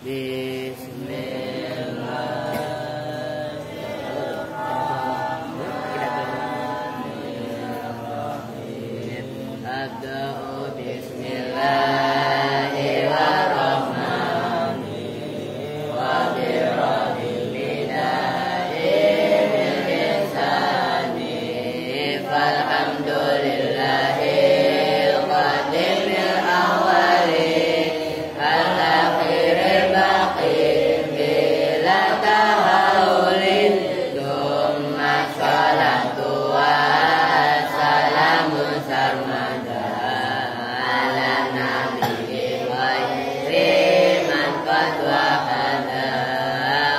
Bismillahirrahmanirrahim. Abda'u bismillahirrahmanirrahim. Wa birrahim bida'i bil ihsani. Falhamdulillahi qadimil awwali al-akhiril baqi bila tahawulin. Thumma sholatu wa salamu sarmada ala nabiyyi khairi man qad wahada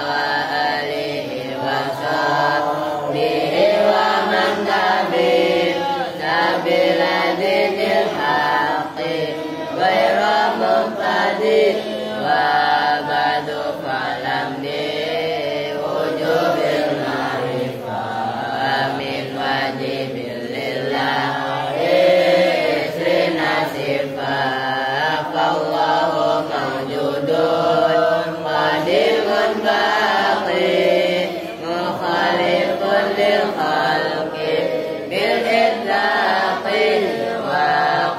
wa alihi wa sahbihi wa man tabi' sabila dinil haqqi ghaira muqtadi wa ba'du falam bi wujubil ma'rifah min wajibil lillahi isrina sifah fallahu mawjudun qadimun baqi mukhalifun lil khalqi bil itlaqi wa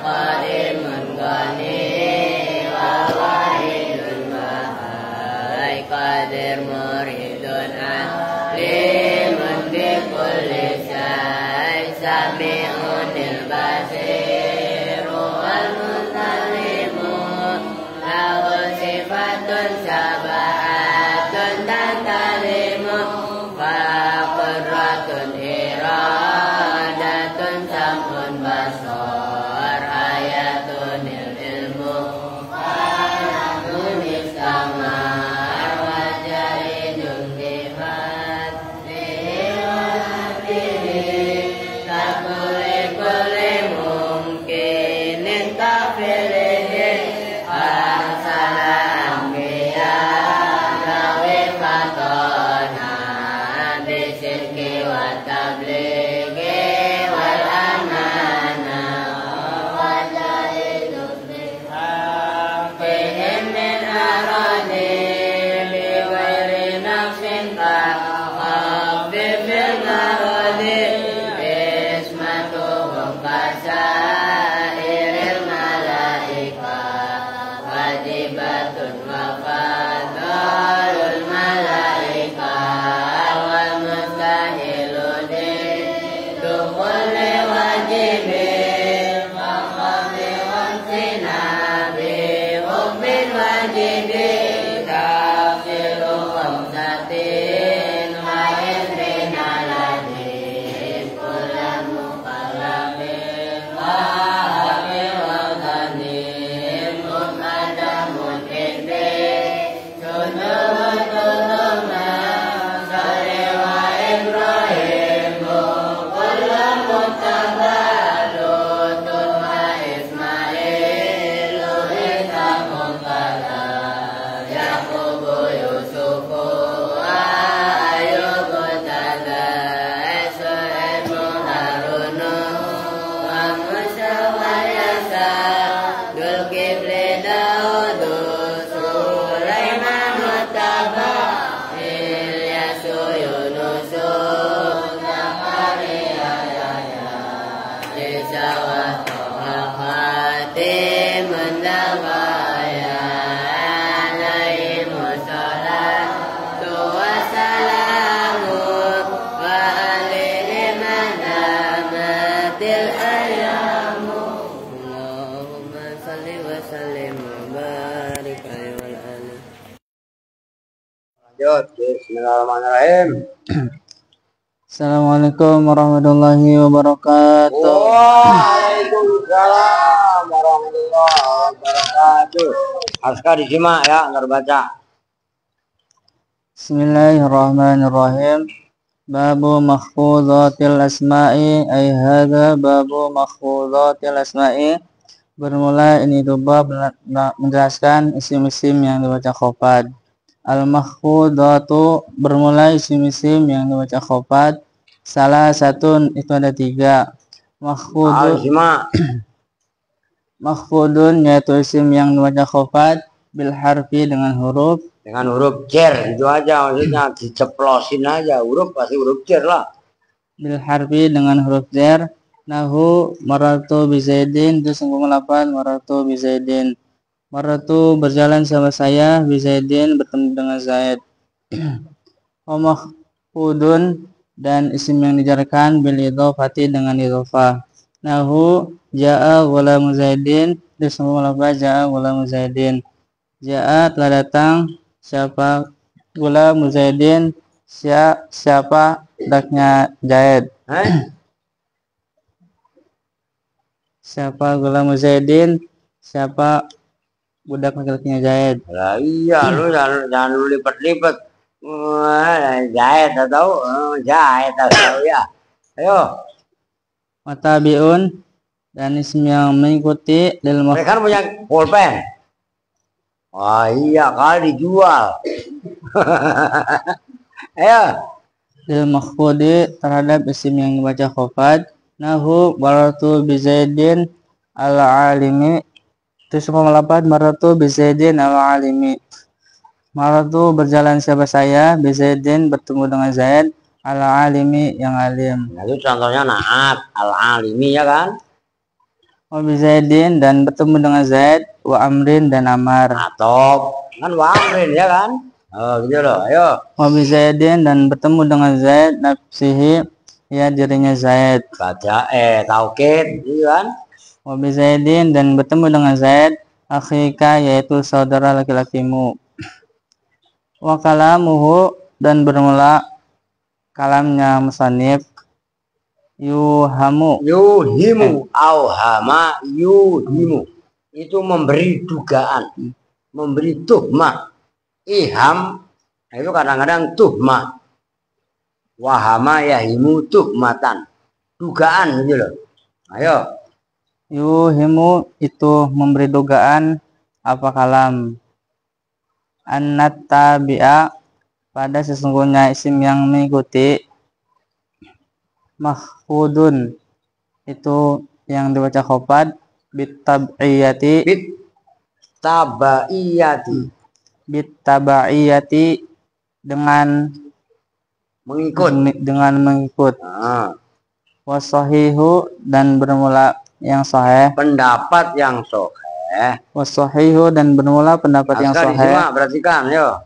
qadimun ghani wa wahidun mahai qadir muridun alimun bi kulli syai sami'un lil basiru wal musallimu lahu sifatun sabahatun tantalimu fa qudratun iradatun samun basar ayatun ilmu falamun istamar wa jaridun dihat takuli kulli mungkinin tafilihi asala anbiya gawe fatona bisidki wa tablighi wal amana wa jaridun bihaqihim min aradi bi ghairi nafsin faqafifil maradi ismatuhum kasairil malaika wajibatun wa fadalul malaika wal mustahilun dukhuli wajibin maqami wansinabi hukmin wajibin tafsiru khamsatin wa ilmina ladin kulan mukalamin wa hakim wa dhanim mukadamun idin sunuh tunuma sari wa ibrahim kulan mutabalutun wa ismailu isamun kala yaqubu yusufu ayubu tada suhaibu harunu wa musa wa yasa dulkifli daudu sulaiman mutaba ilyasu yunusu zakariya yahya isa wa toha khatimun nabaya alaihimu salatu wassalamu wa alihim anamatil ayamu Allahumma salli wa sallim wa barik alaihi wa alihi. Lanjut, bismillahirrahmanirrahim. Assalamualaikum warahmatullahi wabarakatuh. Waalaikumsalam warahmatullahi wabarakatuh. Askar disimak ya, ntar baca. Bismillahirrahmanirrahim. Babu makhfudzatil asma'i ay hadza babu makhfudzatil asma'i. Bermula ini itu bab menjelaskan isim-isim yang dibaca khafad. Al-makhfudatu bermula isim-isim yang dibaca khafad. Salah satu itu ada 3. Makhfudun yaitu isim yang dibaca khafad. bil harfi dengan huruf, dengan huruf jar, itu aja maksudnya, diceplosin aja huruf, pasti huruf jar lah. bil harfi dengan huruf jar, nahu marartu bi Zaidin, itu sungguh melapan marartu bi Zaidin. Marartu berjalan sama saya, bi Zaidin bertemu dengan Zaid. Wa mahfudun dan isim yang dijarkan bil idhofati dengan idhofah. Nahu ja'a ghulamu Zaidin, itu sungguh melapan ja'a ghulamu Zaidin. Ja'a telah datang siapa Gulamu Zaidin, siapa budaknya Zaid. Siapa Gulamu Zaidin, siapa budak laki-lakinya Zaid. Lah iya, lu jangan lu lipat-lipat. Zaid atau Zaid atau ya. Ayo. Matabiun dan isim yang mengikuti lil Mereka kan punya pulpen. Wah iya kali dijual. Ayo. lil makhfudi terhadap isim yang dibaca khafad. Nahu baratu bi Zaidin al-alimi, itu semua melapat maratu bi Zaidin al-alimi. Maratu berjalan siapa saya, bi Zaidin bertemu dengan Zaid, al-alimi yang alim. Nah, itu contohnya naat al-alimi ya kan? Wa bi Zaidin dan bertemu dengan Zaid, wa Amrin dan Amar. Atau kan wa amrin ya kan? Oh gitu loh, ayo. Wa bi Zaidin dan bertemu dengan Zaid nafsihi, ya dirinya Zaid. Baca taukid gitu kan? Wa bi Zaidin dan bertemu dengan Zaid akhika, yaitu saudara laki-lakimu. Wa kalamuhu dan bermula kalamnya musannif yuhamu auhama yuhimu, itu memberi dugaan, memberi tuhmah. Iham itu kadang-kadang tuhmah. Wahama yahimu tuhmatan, dugaan gitu loh. Ayo. yuhimu itu memberi dugaan apa kalam. Annat tabi'a pada sesungguhnya isim yang mengikuti. Mahfudun itu yang dibaca khafad, bitab'iyati bitab'iyati dengan mengikut. Wasahihu dan bermula yang sahih, pendapat yang sahih. Wasahihu dan bermula pendapat yang sahih. Perhatikan yo.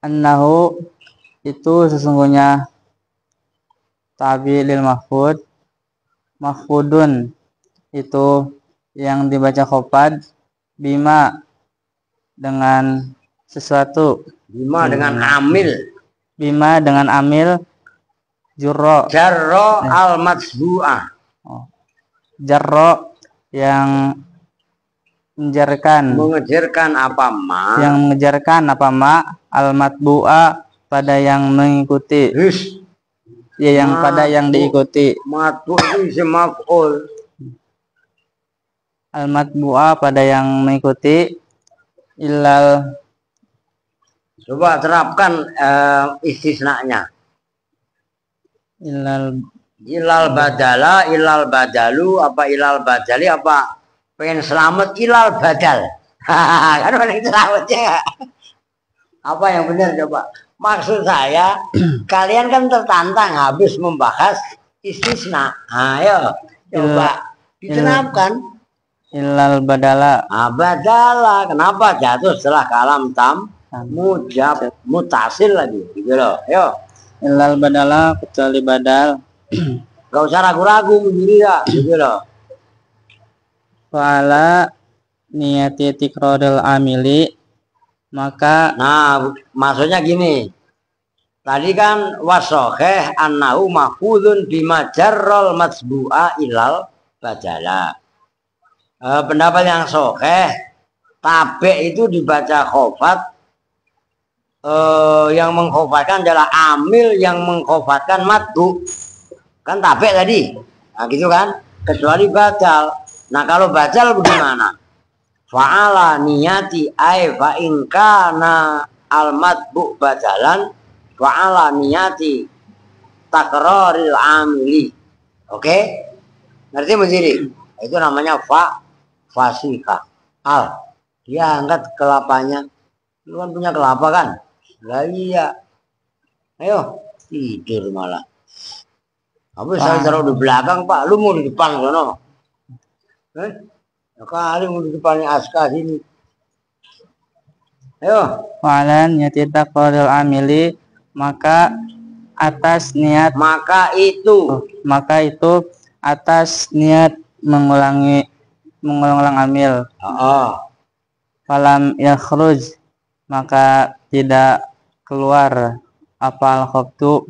Annahu itu sesungguhnya tabi lil mahfud. Mahfudun itu yang dibaca khafad, bima dengan sesuatu, bima dengan amil, bima dengan amil, jarro al matsbu'ah, jarro yang mengejarkan apa ma al matbu'a pada yang mengikuti, ya yang pada yang diikuti. Matbu itu isim maf'ul. Al matbu'a pada yang mengikuti. Ilal, coba terapkan istisnanya. Ilal badala, ilal badalu, apa ilal badali, apa pengen selamat ilal badal. Kan pengen selamatnya. Apa yang benar coba? Maksud saya kalian kan tertantang habis membahas istisna. Ayo coba diterapkan. Ilal badala. Badala kenapa jatuh setelah kalam tam mujab mutasil lagi gitu loh. Yo. Ilal badala kecuali badal. Gak usah ragu-ragu sendiri ya gitu loh. Fa'ala niyati tikraril amili, maka maksudnya gini. Tadi kan wasoheh annahu mahfudun bima jarrol matsbu'a ilal badala. Pendapat yang sahih, tabe itu dibaca khafat, yang mengkhafatkan adalah amil yang mengkhafatkan matbu, kan tabe tadi, nah gitu kan, kecuali badal. Nah kalau badal bagaimana? Fa'ala niyati ay fa in kana al matbu badalan fa'ala niyati takraril amili. Oke? Ngerti mesti? Itu namanya fasihah. dia angkat kelapanya. Lu kan punya kelapa kan? Lah iya. Ayo tidur malah. Apa saya taruh di belakang Pak? Lu mau di depan sono? Ya kali mau di depannya Aska sini. Ayo. Wa'alan yatita qadil amili, maka atas niat, Maka itu atas niat mengulang amil. Falam yakhruj, maka tidak keluar apa al-khofdu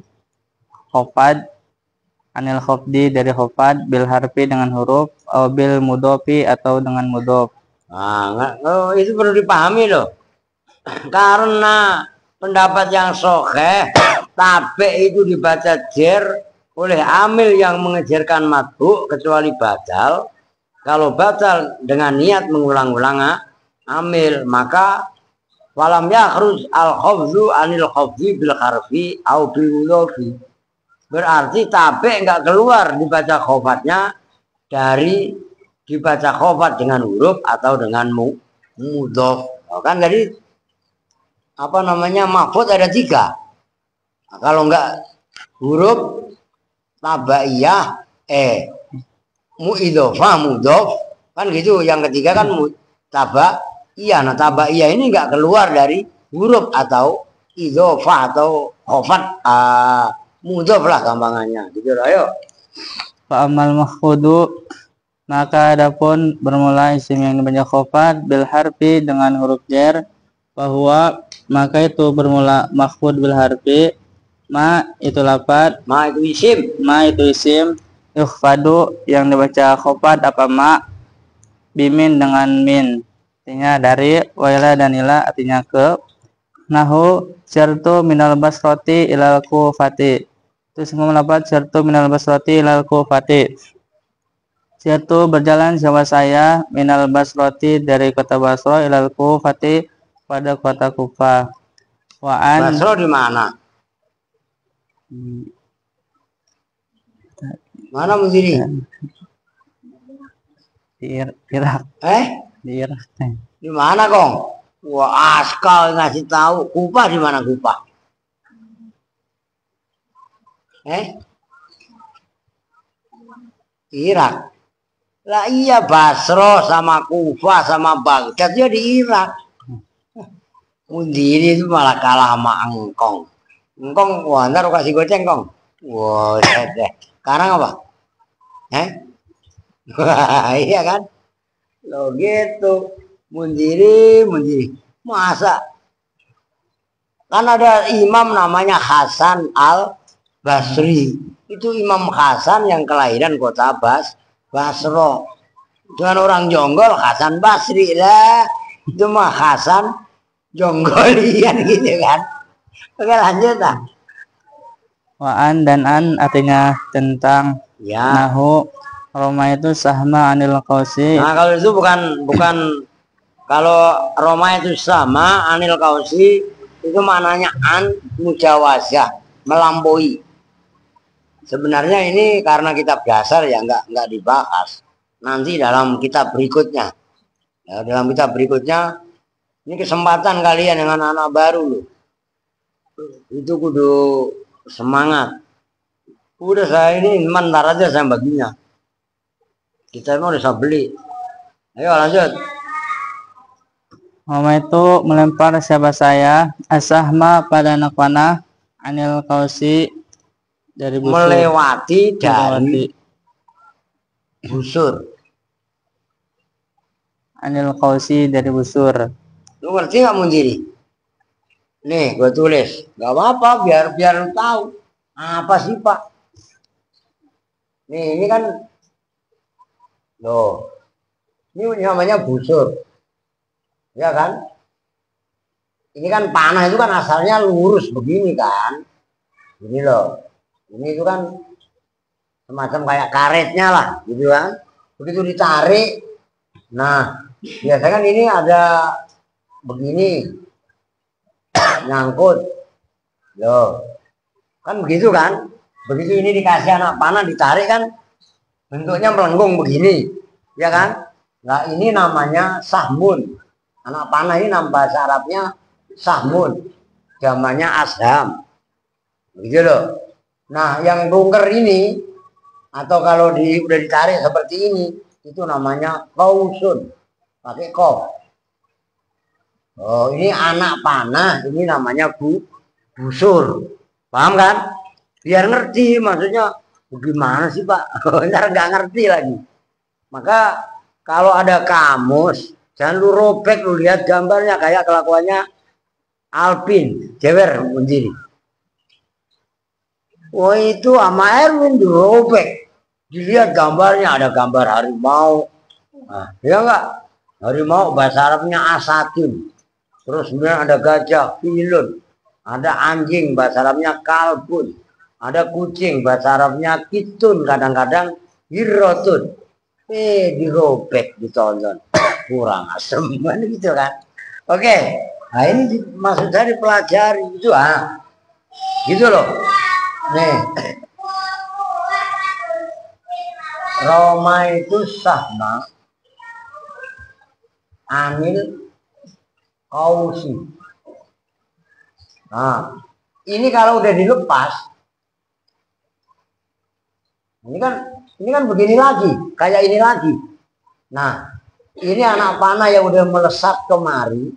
khofad, anil khofdi dari khofad, bil harfi dengan huruf, atau bil mudofi atau dengan mudof. Nah, itu perlu dipahami loh. Karena pendapat yang sahih, tabe itu dibaca jer oleh amil yang mengejarkan matbu kecuali badal. Kalau badal dengan niat mengulang-ulang amil, maka walam yakhruz al khafzu anil khafzi bil harfi au bil mudofi. Berarti tabe enggak keluar dibaca khofatnya dari dibaca khofat dengan huruf atau dengan mudof. Kan jadi apa namanya mahfud ada 3. Nah, kalau enggak huruf tabaiyah muidofah mudof kan gitu. Yang ketiga kan tabaiyah. Nah tabaiyah ini enggak keluar dari huruf atau idofah atau khofat mudof lah gampangannya gitu. Ayo. Fa amal mahfudu, maka adapun bermula isim yang dibaca khofat bil harfi dengan huruf jar, bahwa maka itu bermula mahfud bil harfi, ma itu lafad, Ma itu isim, yukhfadu yang dibaca khofat apa ma, bimin dengan min, artinya dari, waila dan ila artinya ke, nahu syartu minal basroti ilal kufati, itu semua lafad syartu minal basroti ilal kufati. Syartu berjalan sama saya minal basroti dari kota Basro ilal kufati pada kota Kufah. Wa'an Basro di mana? Mana Mundiri? Di Irak. Di Irak. Di mana Kong? Wah, Askal ngasih tahu. Kufah di mana Kufah? Irak. Lah iya Basro sama Kufah sama Baghdad ya di Irak. Mundiri itu malah kalah sama Engkong. Engkong, wah ntar kasih goceng Kong. Wah, deh. Sekarang apa? Iya kan? Lo gitu. Mundiri. Masa? Kan ada imam namanya Hasan al-Basri. Itu Imam Hasan yang kelahiran kota Basro. Dengan orang Jonggol Hasan Basri lah. Itu mah Hasan Jonggolian gitu kan. Oke lanjut lah. Wa'an dan an artinya tentang Ya. nahu Roma itu sahma anil kausi. Nah kalau itu bukan kalau Roma itu sama anil kausi itu maknanya an mujawazah, melampaui. Sebenarnya ini karena kitab dasar ya enggak dibahas. Nanti dalam kitab berikutnya. Ya, dalam kitab berikutnya ini kesempatan kalian dengan anak baru loh. Itu kudu semangat. Udah saya ini mantar aja saya baginya. Kita mau bisa beli. Ayo lanjut. Roma itu melempar siapa saya asahma pada anak panah anil kausi dari busur. Melewati dari busur. Anil kausi dari busur. Lu ngerti nggak Mundiri? Nih gue tulis. Gak apa-apa biar lu tahu. Apa sih Pak? Nih ini kan. Loh. Ini namanya busur. Ya kan? Ini kan panah itu kan asalnya lurus begini kan. Ini loh. Ini itu kan semacam kayak karetnya lah, gitu kan. Begitu ditarik. Nah, biasanya kan ini ada begini. Nyangkut. Loh. Kan begitu kan? Begitu ini dikasih anak panah ditarik kan bentuknya melengkung begini. Ya kan? Nah, ini namanya sahmun. Anak panah ini nama bahasa Arabnya sahmun, zamannya asham, gitu loh. Nah, yang runker ini atau kalau udah ditarik seperti ini, itu namanya kausun, pakai kof. Oh, ini anak panah, ini namanya busur, paham kan? Biar ngerti, maksudnya gimana sih Pak? Ntar nggak ngerti lagi. Maka kalau ada kamus, jangan lu robek, lu lihat gambarnya kayak kelakuannya Alpin, Jewer sendiri. Wah itu sama Erwin dirobek, dilihat gambarnya ada gambar harimau, nah, ya enggak? Harimau bahasa Arabnya asatin, terus kemudian ada gajah, filun, ada anjing bahasa Arabnya kalbun, ada kucing bahasa Arabnya kitun, kadang-kadang hirotun. Dirobek, ditonton, kurang asem gitu kan. Oke, nah ini maksud saya dipelajari itu gitu loh. Nih, Roma itu sama anil kausi. Nah, ini kalau udah dilepas, ini kan begini lagi, kayak ini lagi. Nah, ini anak panah yang udah melesat kemari,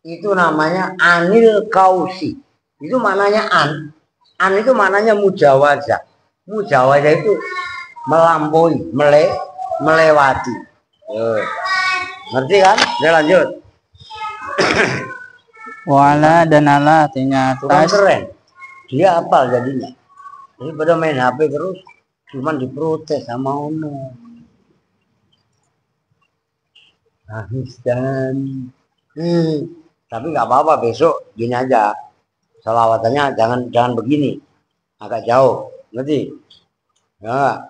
itu namanya anil kausi. Itu maknanya an itu maknanya mujawazah. Mujawazah itu melampaui, melewati. Ngerti kan? Saya lanjut. Wala dan ala artinya Kurang atas. keren. Dia apal jadinya. Ini pada main HP terus, cuman diprotes sama Ono. Dan tapi nggak apa-apa, besok gini aja. Selawatannya jangan begini, agak jauh, ngerti? Ya,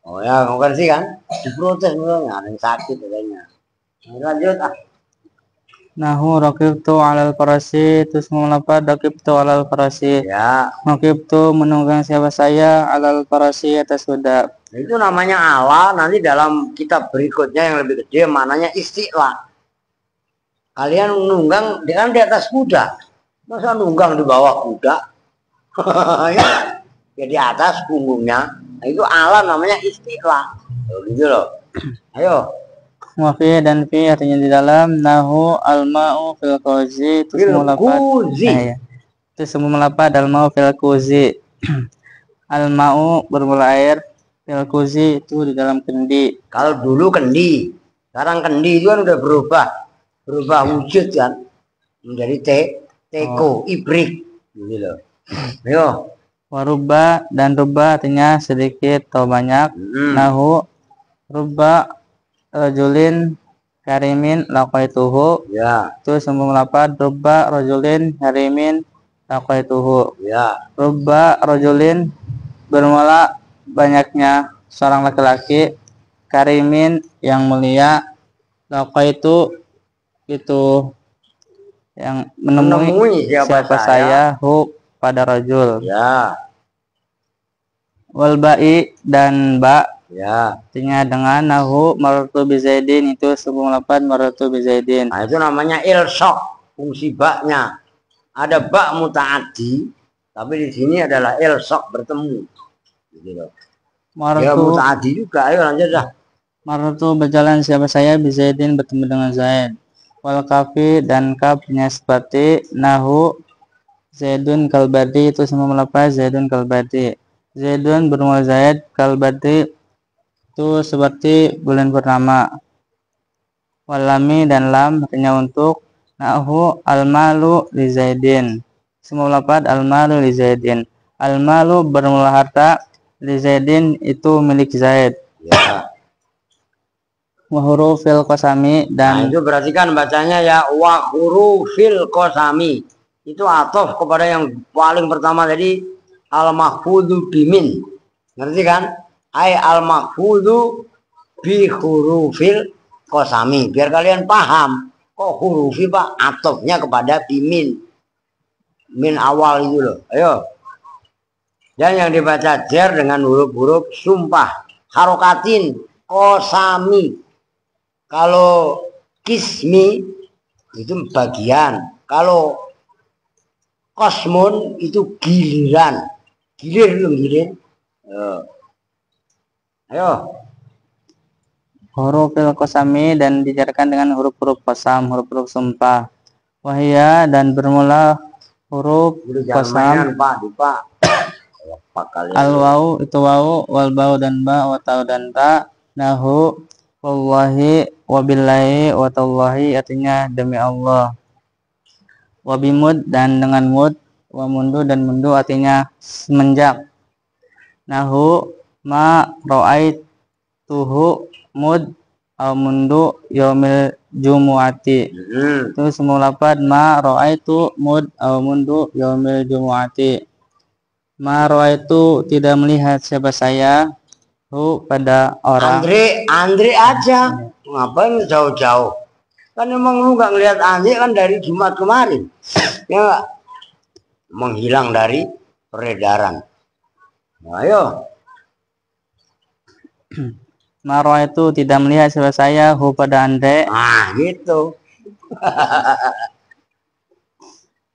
oh ya, nggak sih kan? Diprotes mulanya, ada yang sakit katanya. Lanjut Nahu rakibtu alal farasi, terus melapat rakibtu alal farasi. Ya. Rakibtu menunggang siapa saya alal farasi atas kuda. Itu namanya ala, nanti dalam kitab berikutnya yang lebih gede maknanya istilah. Kalian nunggang dengan di atas kuda. Masa nunggang di bawah kuda? Ya di atas punggungnya. Nah, itu ala namanya istilah. Gitu loh. Ayo. Wafi dan fi artinya di dalam. Nahu alma'u fil kuzi, terus melapat. Terus melapat alma'u fil kuzi. Alma'u bermula air, fil kuzi itu di dalam kendi. Kalau dulu kendi, sekarang kendi itu kan udah berubah wujud kan, menjadi teko, ibrik, gitu loh. Ayo. Waruba dan ruba artinya sedikit atau banyak. Nahu ruba rajulin karimin laqaituhu. Ya. Itu sembung lapat ruba rajulin karimin laqaituhu. Ya. Ruba rajulin bermula banyaknya seorang laki-laki, karimin yang mulia, laqaitu itu yang menemui siapa saya hu pada rajul. Ya. Wal ba'i dan ba, ya, artinya dengan nahu marartu bi Zaidin, itu sebelum lapan marartu bi Zaidin. Nah, itu namanya ilsok, fungsi baknya. Ada bak mutaaddi, tapi di sini adalah ilsok, bertemu. Gitu loh. Ya mutaaddi juga. Ayo lanjut dah. Marartu berjalan siapa saya bi Zaidin, bertemu dengan Zaid. Wal kafi dan kafnya seperti nahu Zaidun kalbadi, itu semua melepas Zaidun kalbadi. Zaidun bermula Zaid, kalbadi itu seperti bulan purnama. Walami dan lam artinya untuk. Nahu almalu li Zaidin, semua melepas almalu li Zaidin. Almalu bermula harta, li Zaidin itu milik Zaid. Ya. Wa hurufil qasami dan, nah, itu berarti kan bacanya ya wa hurufil qasami. Itu atof kepada yang paling pertama tadi, al-mahfudhu bimin. Ngerti kan? Ai al-mahfudhu bi hurufil qasami. Biar kalian paham, kok hurufi Pak atofnya kepada bimin. Min awal itu loh. Ayo. Dan yang dibaca jar dengan huruf-huruf sumpah, harokatin qasami. Kalau Kismi itu bagian. Kalau kosmun itu giliran. Gilir lu gilir. Ayo. Hurufil qasami dan dijarkan dengan huruf-huruf qasam, huruf-huruf sumpah. Wahia dan bermula huruf qasam. Pak. Al wau itu wau, wal bau dan ba, wa tau dan ta. Nahu wallahi wabillahi wa tallahi artinya demi Allah. Wabimud dan dengan mud, wa mundu dan mundu artinya semenjak. Nahu ma ra'aituhu mud au mundu yaumil jumu'ati. Itu semua lafaz ma ra'aitu mud au mundu yaumil jumu'ati. Ma ra'aitu tidak melihat siapa saya hu pada orang. Andre aja. Ngapain jauh-jauh? Kan emang lu nggak ngelihat Andre kan dari Jumat kemarin. Ya menghilang dari peredaran. Nah, ayo. Maro itu tidak melihat siapa saya hu pada Andre. Nah, gitu.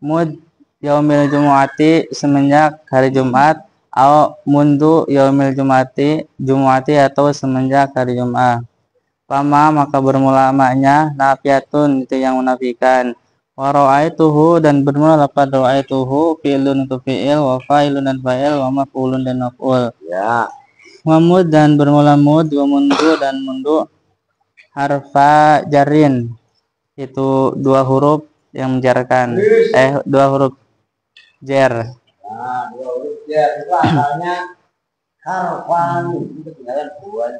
Mud yaumil jumu'ati semenjak hari Jumat, au mundu yaumil jumu'ati atau semenjak hari Jumat. Pama maka bermula maknya nafiatun itu yang menafikan. Wa ra'aituhu dan bermula lafaz ra'aituhu fi'lun untuk fi'il, wa fa'ilun dan fa'il, wa maf'ulun dan maf'ul. Ya. Wa mud dan bermula mud, wa mundu dan mundu harfa jarin. Itu dua huruf yang menjarkan. Dua huruf jar. Nah, dua huruf jar itu asalnya harfan itu tinggalan buah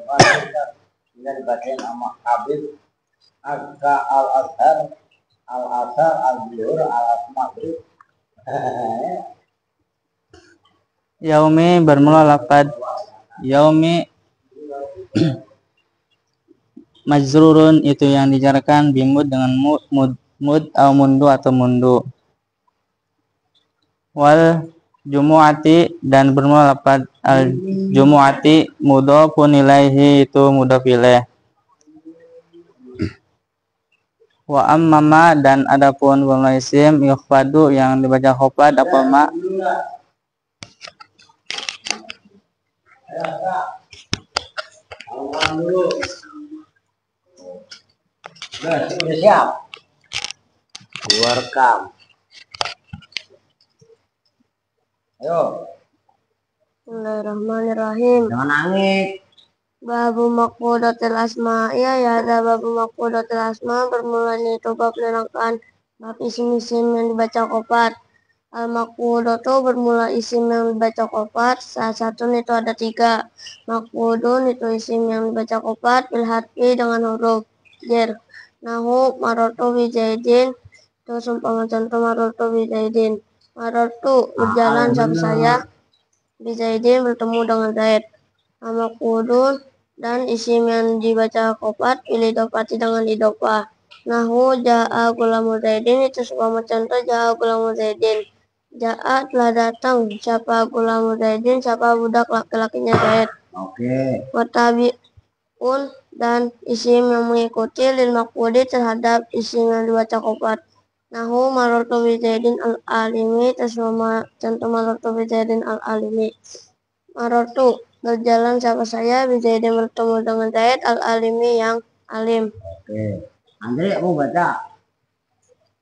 tinggal dibacain sama Habib Agka al-Azhar al-Bihur al-Maghrib. Yaumi bermula lafaz yaumi majrurun itu yang dijarkan bimud dengan mud au mundu atau mundu. Wal jumu'ati dan bermula lafaz al jumu'ati mudhofun ilaihi itu mudhof ilaih. Wa ammama dan adapun bermula isim yukhfadu yang dibaca khofad apa ma. Nah, sudah siap. Gua rekam. Ayo. Bismillahirrahmanirrahim. Jangan nangis. Babu maqbudatil asma. Ya ada babu maqbudatil asma bermula itu bab menerangkan bab isim-isim yang dibaca qofat. Al maqbudatu bermula isim yang dibaca qofat. Salah satu itu ada 3. Maqbudun itu isim yang dibaca qofat bil hatfi dengan huruf jar. Nahu marartu bi Zaidin. Itu sumpah contoh marartu bi Zaidin. Marartu berjalan sama saya. Bi Zaidin bertemu dengan Zaid. Nama kudun dan isim yang dibaca qofat pilih idofati dengan idofah. Nahu ja'a gulamu Zaidin itu sebuah contoh ja'a gulamu Zaidin. Ja'a telah datang siapa gulamu Zaidin siapa budak laki-lakinya Zaid. Oke. Watabi'un dan isim yang mengikuti lil maqbudi terhadap isim yang dibaca qofat. Nahu marartu bi Zaidin al-alimi tasma contoh marartu bi Zaidin al-alimi. Marartu berjalan siapa saya bi Zaidin bertemu dengan Zaid al-alimi yang alim. Oke. Andre mau baca.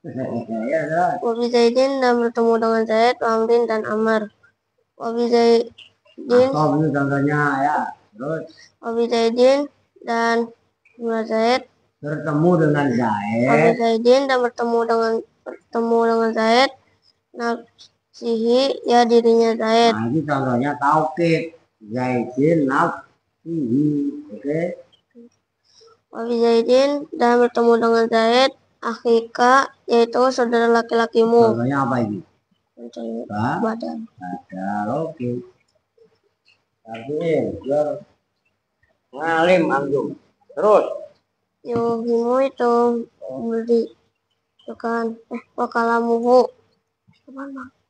Ya, Wa bi Zaidin dan bertemu dengan Zaid, Amrin dan Amr. Wa bi Zaidin Atau ini contohnya ya. Terus Wa bi Zaidin dan Zaid bertemu dengan Abi Zaid. Zaidin dan bertemu dengan Zaid nafsihi ya dirinya Zaid. Nah, ini contohnya taukid. Zaidin nafsihi. Oke. Abi Zaidin dan bertemu dengan Zaid akhika yaitu saudara laki-lakimu. Contohnya apa ini? Contohnya badan. Ada. Oke. Tapi biar ngalim antum. Terus Yuhimu itu beri bukan wakalamuhu.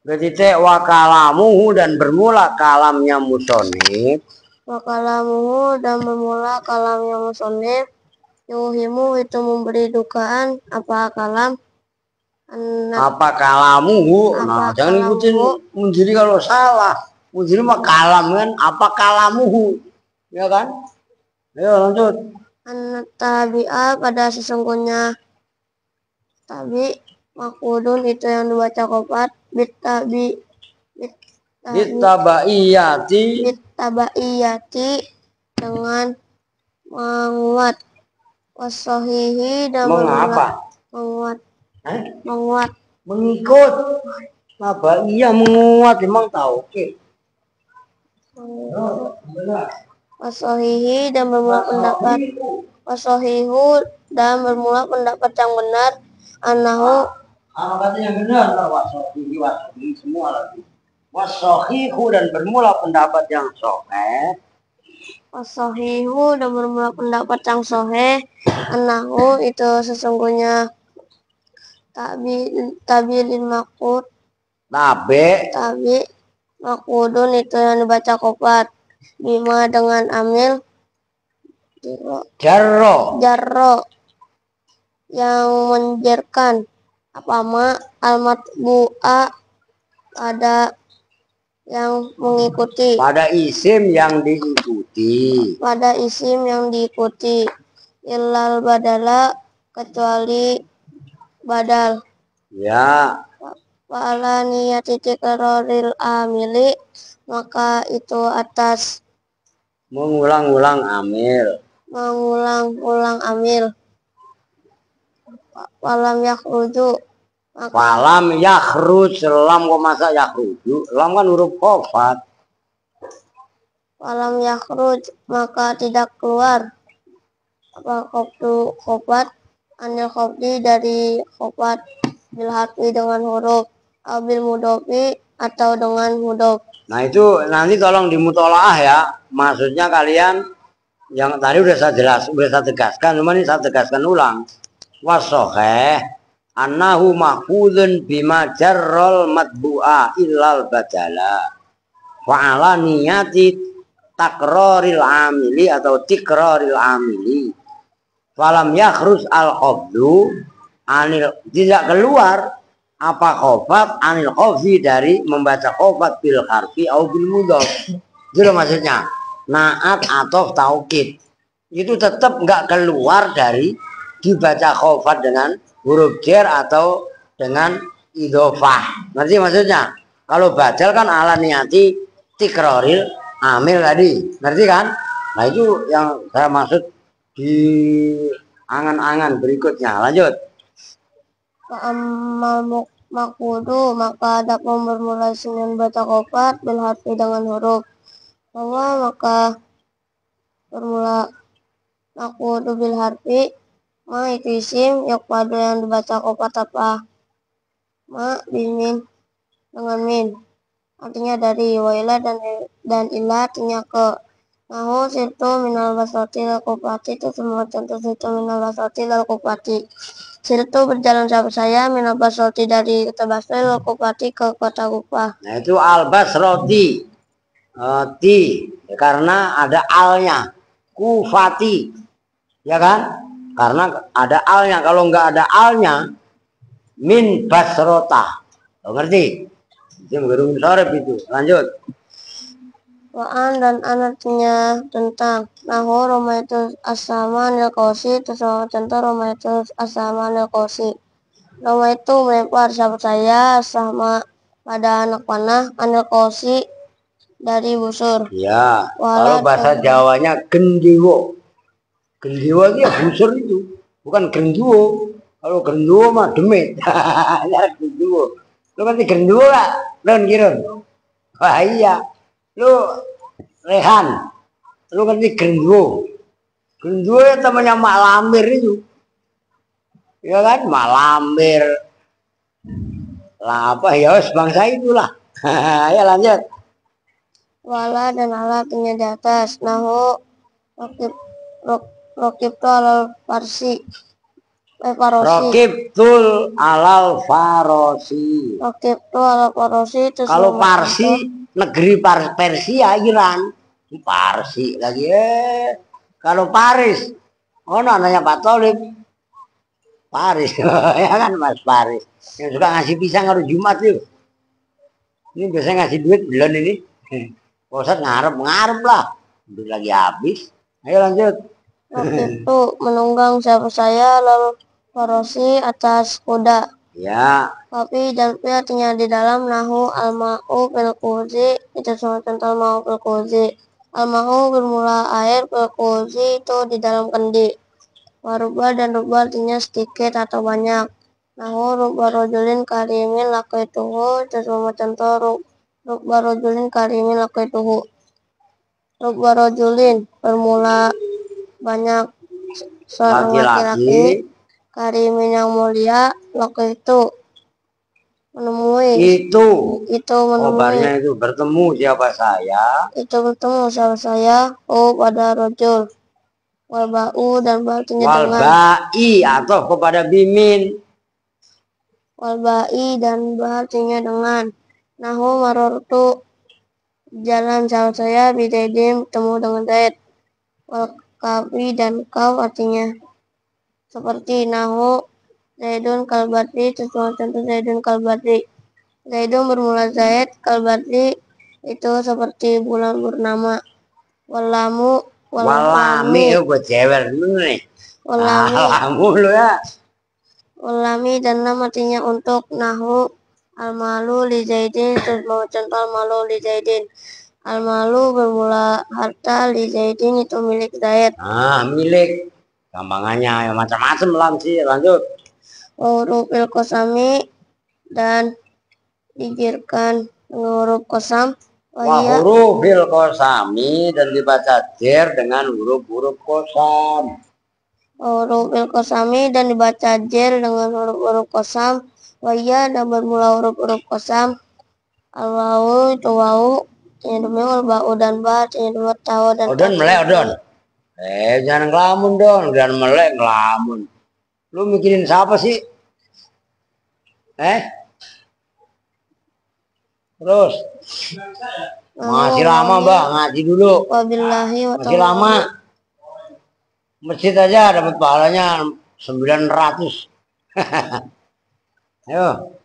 Berarti wakalamuhu dan bermula kalamnya musonif. Wakalamuhu dan bermula kalamnya musonif yuhimu itu memberi dugaan, apa kalam, Apa kalamuhu? Nah, Apa jangan ikutin kalamuhu? Mundhiri kalau salah. Mundhiri mah kalam kan? Apa kalamuhu? Ya kan? Ayo lanjut. Tabi'a pada sesungguhnya tabi makudun itu yang dibaca kopat bitabi Bitabaiyati bitabaiyati dengan menguat wasohihi dan mengapa? menguat Eh? menguat Mengikut. Tabaiyah menguat emang tahu. Oke. wasohihi dan bermula pendapat wasohihu dan bermula pendapat yang benar anahu Kata yang benar wasohihi semua lagi. Wasohihu dan bermula pendapat yang sahih. wasohihu dan bermula pendapat yang soheh anahu itu sesungguhnya tabi makut Tabe tabi makudun itu yang dibaca kopat bima dengan amil jarro jarro yang menjerkan apa ma almatbu'a pada yang mengikuti pada isim yang diikuti. pada isim yang diikuti ilal badala kecuali badal Ya, wala niyati tikraril amili maka itu atas mengulang-ulang amil. mengulang-ulang amil walam yakhruju maka Falam yakhruj lam kok masa yakhruju? Lam kan huruf khofat. walam yakhruj maka tidak keluar apa khofdu khofat anil khofdi dari khofat bil harfi dengan huruf abil mudofi atau dengan mudof. Nah itu nanti tolong dimutolaah ya. Maksudnya kalian yang tadi udah saya tegaskan, cuma ini saya tegaskan ulang. Wasoheh annahu mahfudun bima jarrol matbu'a illal badala. Fa'ala niyati takroril amili atau tikroril amili. Falam yakhrus al khofdu anil tidak keluar apa khofat anil khofi dari membaca khofat bil harfi au bil mudhof. Itu loh maksudnya. Naat atau taukid itu tetap nggak keluar dari dibaca khofat dengan huruf jar atau dengan idhofah. Ngerti maksudnya? Kalau badal kan ala niati tikroril amil tadi. Ngerti kan? Nah itu yang saya maksud di angan-angan berikutnya. Lanjut. Amal makudu maka ada bermula dengan baca khofat bil harfi dengan huruf bahwa maka bermula makudu bil harfi ma itu isim pada yang dibaca khofat apa ma bimin dengan min artinya dari wailah dan ilah artinya ke nahu situ minal basati lal kupati itu semua contoh situ minal basati lal kupati. Situ berjalan sahabat saya minal basati dari kota Basra lal kupati ke kota Kufah. Nah itu al basroti karena ada alnya kufati ya kan karena ada alnya kalau nggak ada alnya min basrota ngerti itu gerung sorep itu. Lanjut. Waan dan anaknya tentang nahu romaitus asaman al kosi itu sama contoh romaitus asaman al kosi. Roma itu melempar sahabat saya sama pada anak panah anil kosi dari busur. Ya, kalau bahasa Jawanya gendewo. Gendewo itu ya busur itu, bukan gendewo. Kalau gendewo mah demit. Ya gendewo. Lu ngerti gendewo gak? Don Kirun. Wah iya. Lu Rehan. Lu ngerti gendewo. Gendewo ya temannya Mak Lampir itu. Ya kan, Mak Lampir. Lah apa ya bangsa itulah. Ya lanjut. Wala dan ala artinya di atas. Nahu rokib tu alal farsi. Farosi. Rokibtul alal farosi. Rokib tu alal farosi itu Kalau Parsi negeri Persia Iran. Parsi lagi Kalau Paris Oh, anaknya Pak Tolib. Paris. Ya kan Mas Paris. Yang suka ngasih pisang harus Jumat yuk. Ini biasanya ngasih duit bulan ini. Ustadz ngarep lah. Duit lagi habis. Ayo lanjut. Waktu itu menunggang sahabat saya lalu Farosi atas kuda. Ya. Tapi jalpi artinya di dalam nahu al-ma'u fil kuzi itu sama contoh mau fil kuzi. Al-ma'u bermula air fil kuzi itu di dalam kendi. Waruba dan ruba artinya sedikit atau banyak. Nahu ruba rojulin karimin lakaituhu itu sama contoh ruba rojulin karimin lakaituhu. Ruba rojulin bermula banyak seorang laki-laki karimin yang mulia lakaitu menemui Itu menemui Kobarnya itu bertemu siapa saya. itu bertemu sama saya pada rojul walba'u dan artinya dengan Walbai atau kepada bimin. walba'i dan artinya dengan nahu marortu jalan sama saya bidaidin bertemu dengan Zaid walkafi dan kau artinya seperti nahu Zaidun kalbadri sesuatu contoh Zaidun kalbadri. Zaidun bermula Zaid, kalbadri itu seperti bulan purnama. Walami itu buat cewek dulu nih. Lamu lu ya. Walami dan lam artinya untuk nahu al-malu li Zaidin terus mau contoh al-malu li Zaidin. Al-malu bermula harta li Zaidin itu milik Zaid. Milik. Gampangannya ya macam-macam lah sih. Lanjut. Huruf kosami dan dijirkan dengan huruf kosam. Huruf bil kosami dan dibaca jer dengan huruf-huruf kosam. Huruf bil kosami dan dibaca jer dengan huruf-huruf kosam. Waya dan bermula huruf-huruf kosam. Al-wawu itu wawu. Yang demi wal-ba'u dan ba. Yang demi tahu dan Odon melek odon. Jangan ngelamun dong. Jangan melek ngelamun. Lu mikirin siapa sih? Terus masih lama Mbak ngaji dulu. Wabillahi wa Masih lama. Masjid aja dapat pahalanya 900. Ayo.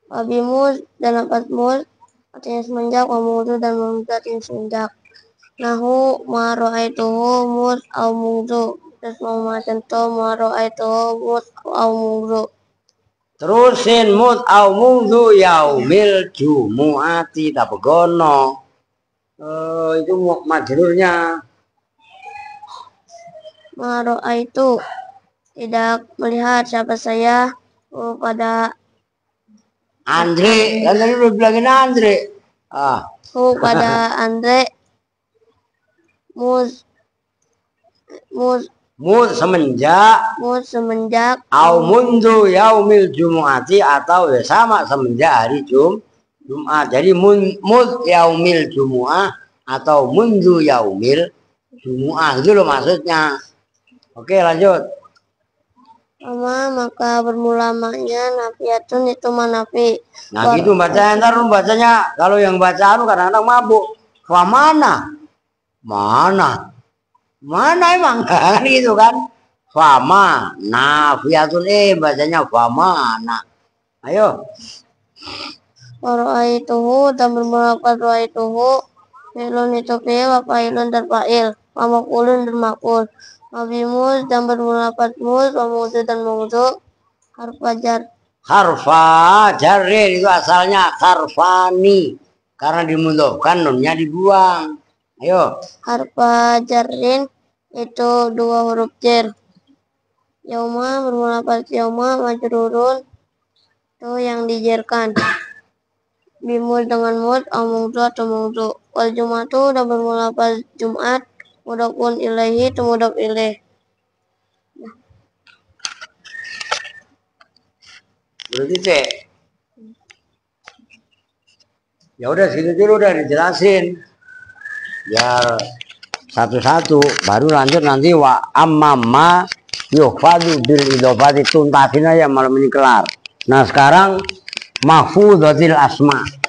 Wabimuz dan lapat muz artinya semenjak, wamudu dan wamudu artinya semenjak. Nahu ma ra'aituhu muz au mudu. Terus mau contoh ma ra'aituhu muz au mudu. Terusin mut au mundu yaumil jumu'ati tabegono. Itu majrurnya. Ma ra'aitu tidak melihat siapa saya pada Andre, kan tadi udah bilangin Andre. pada Andre muz semenjak au mundu yaumil jumu'ati atau ya sama semenjak hari Jumat. Jadi mud yaumil jumu'ah atau mundu yaumil jumu'ah itu loh maksudnya. Oke, lanjut. Maka bermula maknya nafiatun itu manafi. Nah gitu bacanya, ntar lu bacanya kalau yang baca kadang-kadang mabuk. Wah mana emang kan gitu kan. Fama nafiatun bacanya famana. Ayo. Waro'aituhu dan bermula waro'aituhu fi'lun itu fi'il wa fa'ilun dan fa'il wa maf'ulun dan maf'ul. Mabimuz dan bermula fatmuz wa mudu dan mudu. Harfa jarin itu asalnya harfani karena dimudhofkan nunnya dibuang. Ayo. Harfa jarin itu dua huruf jer. Yauma bermula pada yauma majrurun itu yang dijerkan. Bimud dengan mud au mungdu atau mungdu. Wal jumatu dan bermula pada Jumat mudhafun ilaihi itu mudhaf ilaih. Berarti ya udah segitu dulu udah dijelasin. Ya satu-satu baru lanjut nanti wa amma yukhfadu bil idhofati tuntasin aja malam ini kelar. Nah sekarang mahfudzatil asma.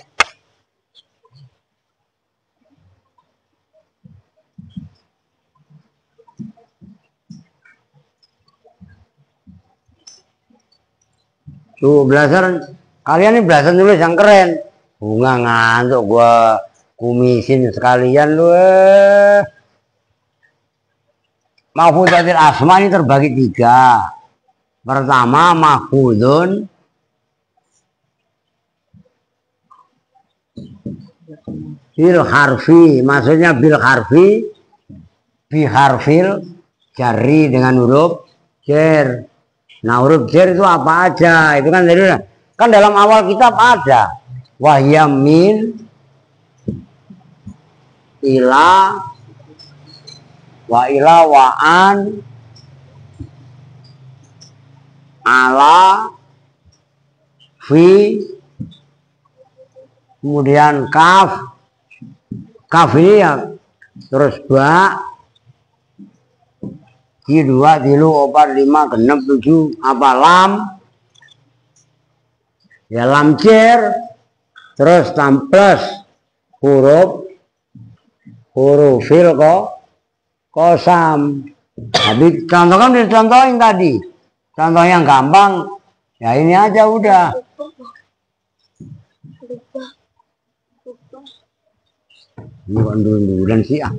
Tuh belajar, kalian ini belajar nulis yang keren. Bunga ngantuk gua kumisin sekalian lu. Mahfudzatil asma ini terbagi 3. Pertama mahfudun bil harfi, maksudnya bil harfi, bi harfil jari dengan huruf jar. Nah huruf jar itu apa aja? Itu kan dari kan dalam awal kitab ada wahyamin ila wa ila wa an ala fi kemudian kaf ini ya terus ba ki 2 3 4 5 6 7 apa lam ya lam cer terus plus hurufil kosam. Tapi contohkan dicontohin tadi. Contoh yang gampang ya ini aja udah. Ini kok dulu sih ah.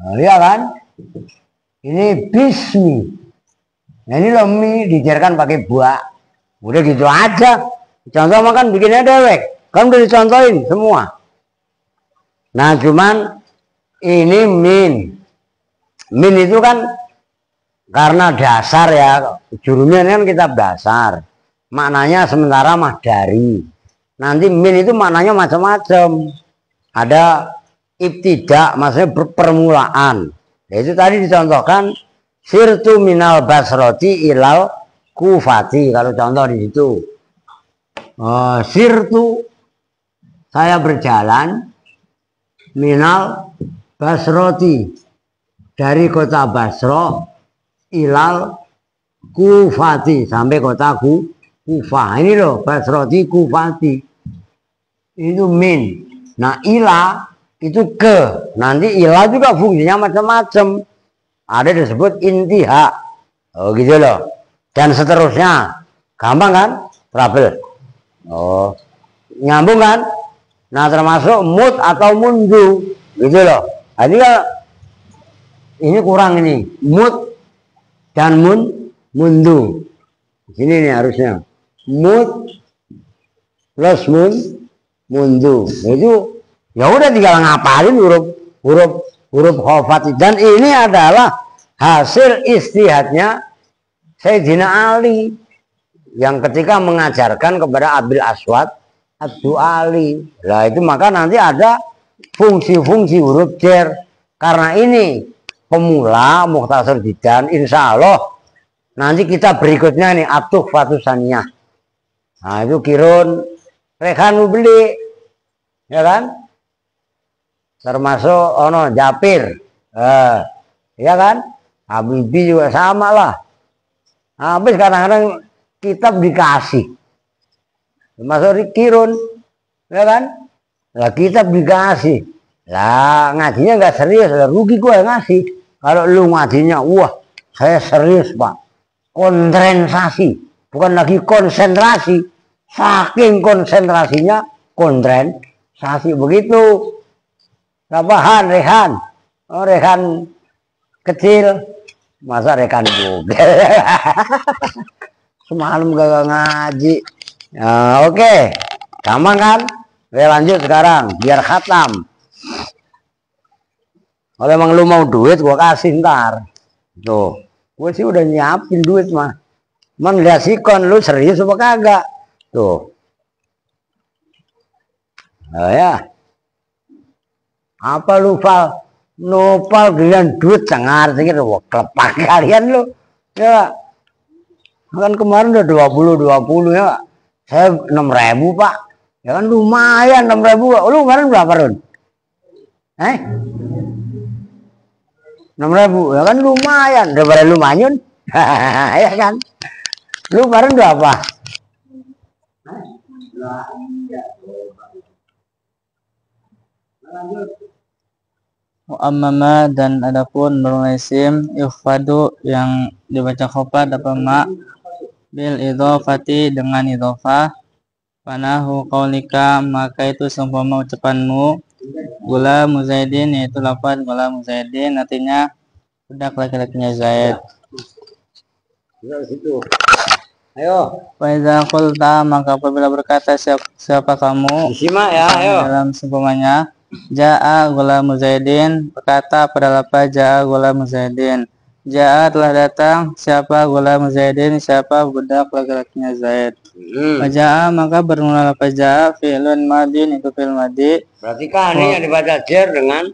Nah, lihat kan? Ini bismi. Nah, ini loh mie dijarkan pakai buah. Udah gitu aja. Contoh makan bikinnya dewek. Kan udah dicontohin semua. Nah cuman ini min. Min itu kan karena dasar ya. Jurumnya kan kitab dasar. Maknanya sementara mah dari. Nanti min itu maknanya macam-macam. Ada ibtidak, maksudnya permulaan. Itu tadi dicontohkan sirtu minal basroti ilal kufati. Kalau contoh di situ. Sirtu saya berjalan minal basroti dari kota Basro ilal kufati sampai kota Kufah. Ini loh basroti kufati itu min. Nah ila itu ke, nanti ila juga fungsinya macam-macam. Ada disebut intiha, gitu loh, dan seterusnya. Gampang kan? Trouble. Nyambung kan? Nah termasuk mut atau mundu, gitu loh. Jadi ini kurang ini, mut dan mundu. Sini nih harusnya mut plus mundu. Itu ya udah tinggal ngapalin huruf khofat. Dan ini adalah hasil istihadnya Sayyidina Ali yang ketika mengajarkan kepada Abil Aswad Ad-Du'ali. Lah itu maka nanti ada fungsi-fungsi huruf jar. Karena ini pemula Mukhtasar Jidan, insya Allah nanti kita berikutnya nih atuh fatusaniyah. Nah itu kirun rekan beli, ya kan? Termasuk ono Japir, ya kan? Habibi juga sama lah. Habis kadang-kadang kitab dikasih, termasuk kirun, ya kan? Lah kitab dikasih, lah ngajinya nggak serius, lah rugi gue yang ngasih. Kalau lu ngajinya, wah saya serius pak, konsentrasi, bukan lagi konsentrasi, saking konsentrasinya konsentrasi begitu. Kapahan rehan, oh rehan kecil, masa rekan bugel. Semalam gak ngaji. Nah, oke, gampang kan? Oke lanjut sekarang, biar khatam. Kalau emang lu mau duit, gua kasih ntar. Tuh, gue sih udah nyiapin duit mah. Cuman lihat sikon, lu serius apa kagak? Tuh. Oh ya. Apa lu Val? Nopal giliran duit cengar sedikit, wah kelepak kalian lu. Ya. Kan kemarin udah 20 ya, Pak. Saya 6.000, Pak. Ya kan lumayan 6.000. Lu kemarin berapa, Run? 6.000. Ya kan lumayan, daripada lu manyun. Ya kan? Lu kemarin berapa? Mu'ammama dan adapun bermula isim yukhfadu yang dibaca khofad apa ma bil idhofati dengan idhofah. Panahu qaulika maka itu seumpama ucapanmu gula muzaidin yaitu lafaz gula muzaidin artinya budak laki-lakinya Zaid. Situ. Ayo. Fa iza qulta maka apabila berkata siapa kamu Disimak ya, ayo. dalam seumpamanya jaa gula muzaidin berkata pada lafaz jaa gula muzaidin. Jaa telah datang siapa gula muzaidin siapa budak laki-lakinya Zaid. Jaa maka bermula lafaz jaa fi'lun madin itu fi'il madi. Berarti kan ini yang dibaca jar dengan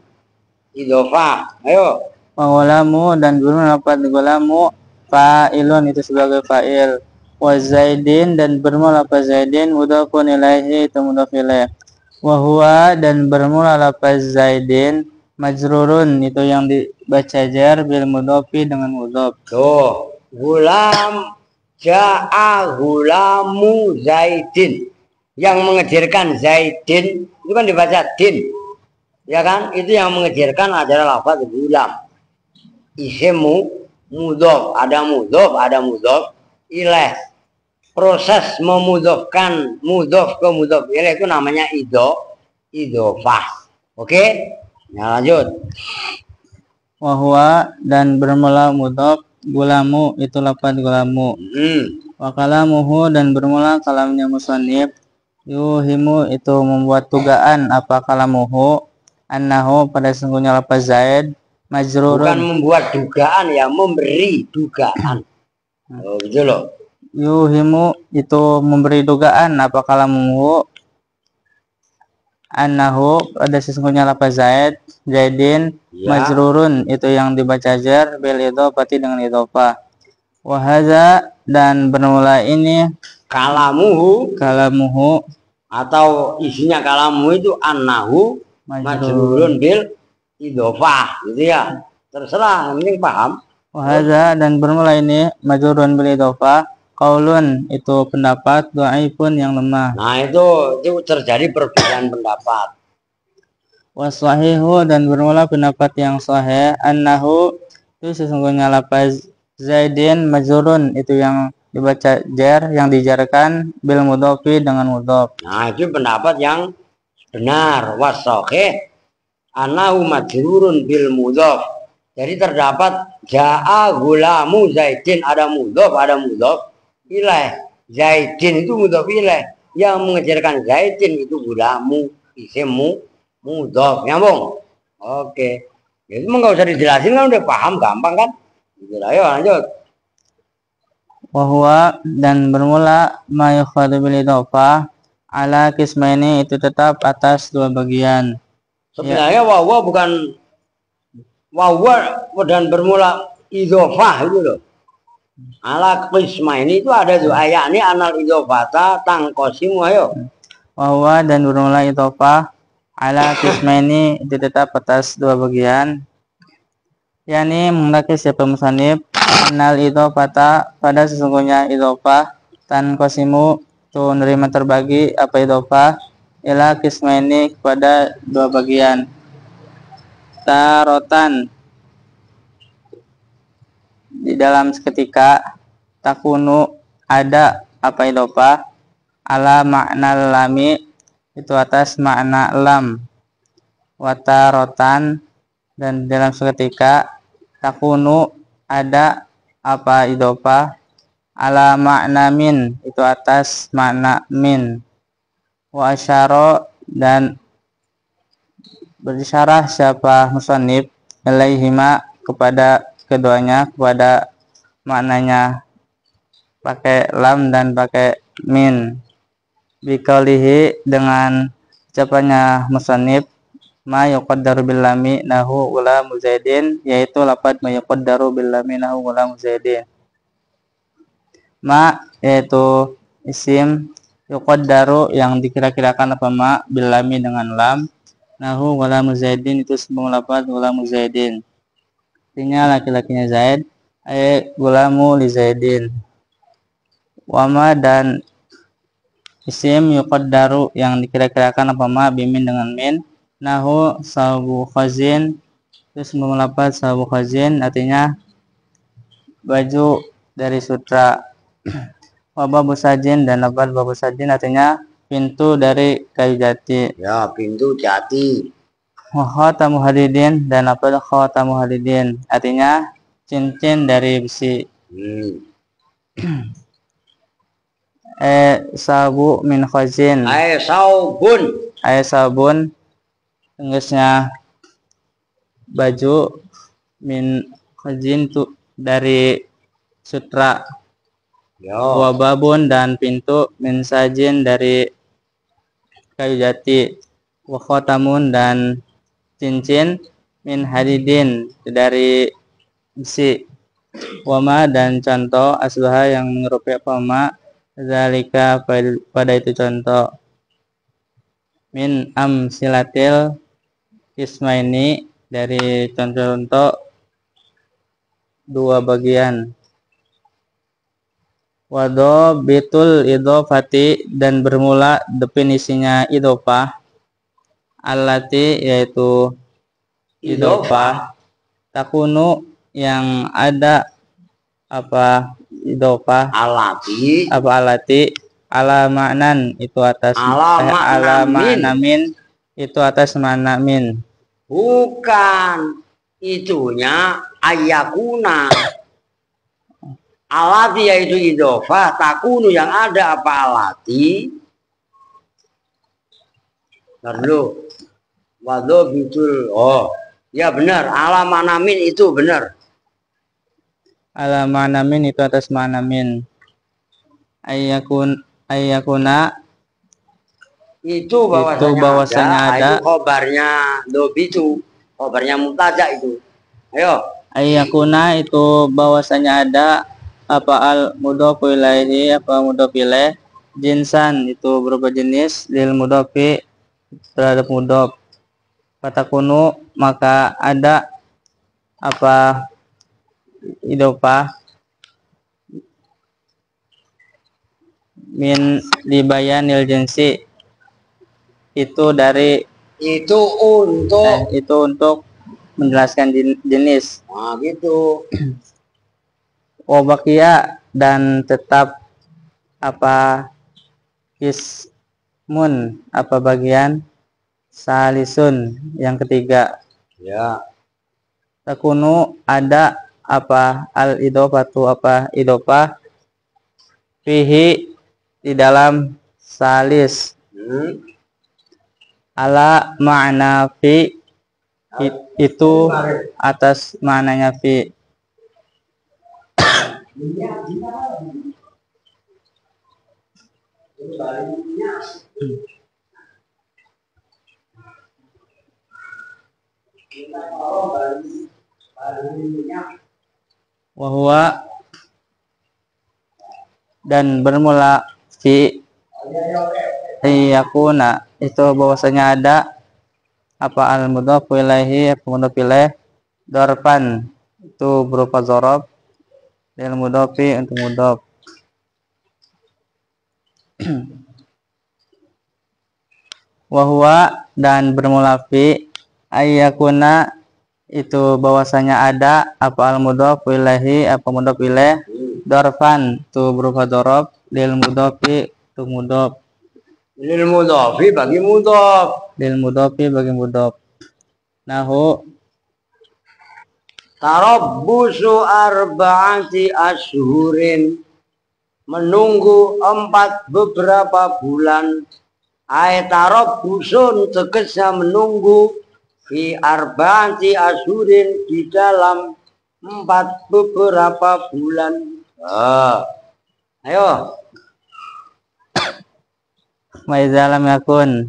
idhofah. Ayo. Wa gulamu dan bermula lafaz gulamu fa'ilun itu sebagai fa'il. Wa zaidin dan bermula lafaz zaidin mudhafun ilaihi itu mudhaf ilaih. Wa huwa dan bermula lafaz zaidin majrurun itu yang dibaca jar bil mudhafi dengan mudhaf. Tuh, gulam ja'a gulamu zaidin. Yang mengejarkan zaidin itu kan dibaca din. Ya kan? Itu yang mengejarkan adalah lafaz gulam. Ismu mudhaf, ada mudhaf ilaih. Proses memudhafkan mudhaf ke mudhaf ilaih itu namanya idhofah. Oke? Nah, lanjut. Wa huwa dan bermula mudhaf gulamu itu lafaz gulamu. Wa kalamuhu dan bermula kalamnya musannif yuhimu itu membuat dugaan apa kalamuhu annahu pada sesungguhnya lafaz Zaid majrurun. Bukan membuat dugaan ya, memberi dugaan. Oh, gitu loh. Yuhimu itu memberi dugaan apa kalamuhu annahu pada sesungguhnya lafaz Zaidin Ya. majrurun itu yang dibaca jar bil idhofati dengan idhofah. Wa hadza dan bermula ini Kalamuhu atau isinya kalamu itu annahu majrurun bil idhofah gitu ya. Terserah, yang penting paham. Wa hadza dan bermula ini majrurun bil idhofah qaulun itu pendapat dhaifun yang lemah. Nah, itu terjadi perbedaan pendapat. Wasahihu dan bermula pendapat yang sahih annahu itu sesungguhnya lafaz Zaidin majrurun itu yang dibaca jar yang dijarkan bil mudhofi dengan mudhof. Nah, itu pendapat yang benar. Wasahih annahu majrurun bil mudhof. Jadi terdapat jaa gulamu Zaidin, ada mudhof ilaih. Zaidin itu mudhof ilaih. Yang mengejarkan Zaidin itu gulamu, ismu mudhof. Nyambung? Oke. Jadi enggak usah dijelasin kan udah paham, gampang kan? Ayo lanjut. Wa huwa dan bermula ma yukhadu bil idhofah ala qismaini itu tetap atas dua bagian. Sebenarnya wahwa bukan wahwa dan bermula idhofah itu loh. Ala qisma ini itu ada tuh ayat ini anal idhofata tangkosimu ayo. Wa dan bermula idhofah ala qismaini itu tetap atas dua bagian. Yani mengendaki siapa musannif anal idhofata pada sesungguhnya idhofah tangkosimu itu nerima terbagi apa idhofah ila qismaini kepada dua bagian. Tarotan di dalam seketika takunu ada apa idhofah ala makna lami itu atas makna lam. Watarotan dan dalam seketika takunu ada apa idhofah ala makna min itu atas makna min. Wa asyara dan bersyarah siapa musannif ilaihima kepada keduanya kepada maknanya pakai lam dan pakai min bikaulihi dengan ucapannya musannif ma yuqaddaru bil lami nahu gulamu Zaidin yaitu lafaz ma yuqaddaru bil lami nahu gulamu Zaidin. Ma yaitu isim yuqaddaru yang dikira-kirakan apa ma bil lami dengan lam nahu gulamu Zaidin itu sebuah lafaz gulamu Zaidin artinya laki-lakinya Zaid gulamu li Zaidin. Wama dan isim yuqaddaru yang dikira-kirakan apa ma bimin dengan min nahu sabu khazin Terus melafal sabu khazin artinya baju dari sutra. Babu sajin dan lafal babu sajin artinya pintu dari kayu jati. Ya, pintu jati. Khatamu hadidin dan lafal khatamu hadidin artinya cincin dari besi. Sabu min khazin. Sabun tegasnya baju min khazin tu dari sutra. Wababun dan pintu min sajin dari kayu jati. Wakhotamun dan cincin min hadidin dari besi. Wama dan contoh asbaha yang menyerupai wama zalika pada itu contoh. Min amsilatil ismaini dari contoh-contoh dua bagian. Wado bitul idofati dan bermula definisinya idofah. Alati yaitu idofah. Takunu yang ada apa idofah. Alati. Apa alati? Ala maknan itu atas ala maknamin itu atas makna min. Bukan itunya ayakuna. Alati yaitu idofah, takunu yang ada apa alati? Lalu wado bitul. Oh, ya benar. Ala maknamin itu benar. Ala maknamin itu atas maknamin. Ayakuna itu bahwasanya ada. Itu khobarnya dobitu, khobarnya mubtada itu. Ayo. Ayakuna itu bahwasanya ada apa al mudhof ilaihi apa mudhof ilaih jinsan itu berupa jenis lil mudhofi terhadap mudhof. Fatakunu maka ada apa idofah min libayanil jinsi itu dari itu untuk menjelaskan jenis. Nah, gitu. Wabakia dan tetap apa ismun apa bagian salisun yang ketiga. Ya. Takunu ada apa al idofatu apa idofah fihi di dalam salis. Ala makna fi itu atas maknanya fi. Wahwa dan bermula fi yakuna itu bahwasanya ada apa al mudhof ilaihi apa mudhof ilaih darfan itu berupa dzaraf lil mudhofi untuk mudhof. Wahwa dan bermula fi ayakuna itu bahwasanya ada apa al mudhof ilaihi apa mudhof ilaih darfan itu berupa dzaraf lil mudhofi untuk mudhof. Lil mudhofi bagi mudhof. Lil mudhofi bagi mudhof. Nahu tarabbusu arba'ati asyhurin menunggu 4 beberapa bulan. Ay tarabbusun tegasnya menunggu fi arba'ati asyhurin di dalam 4 beberapa bulan. Ayo. Maizalam yakun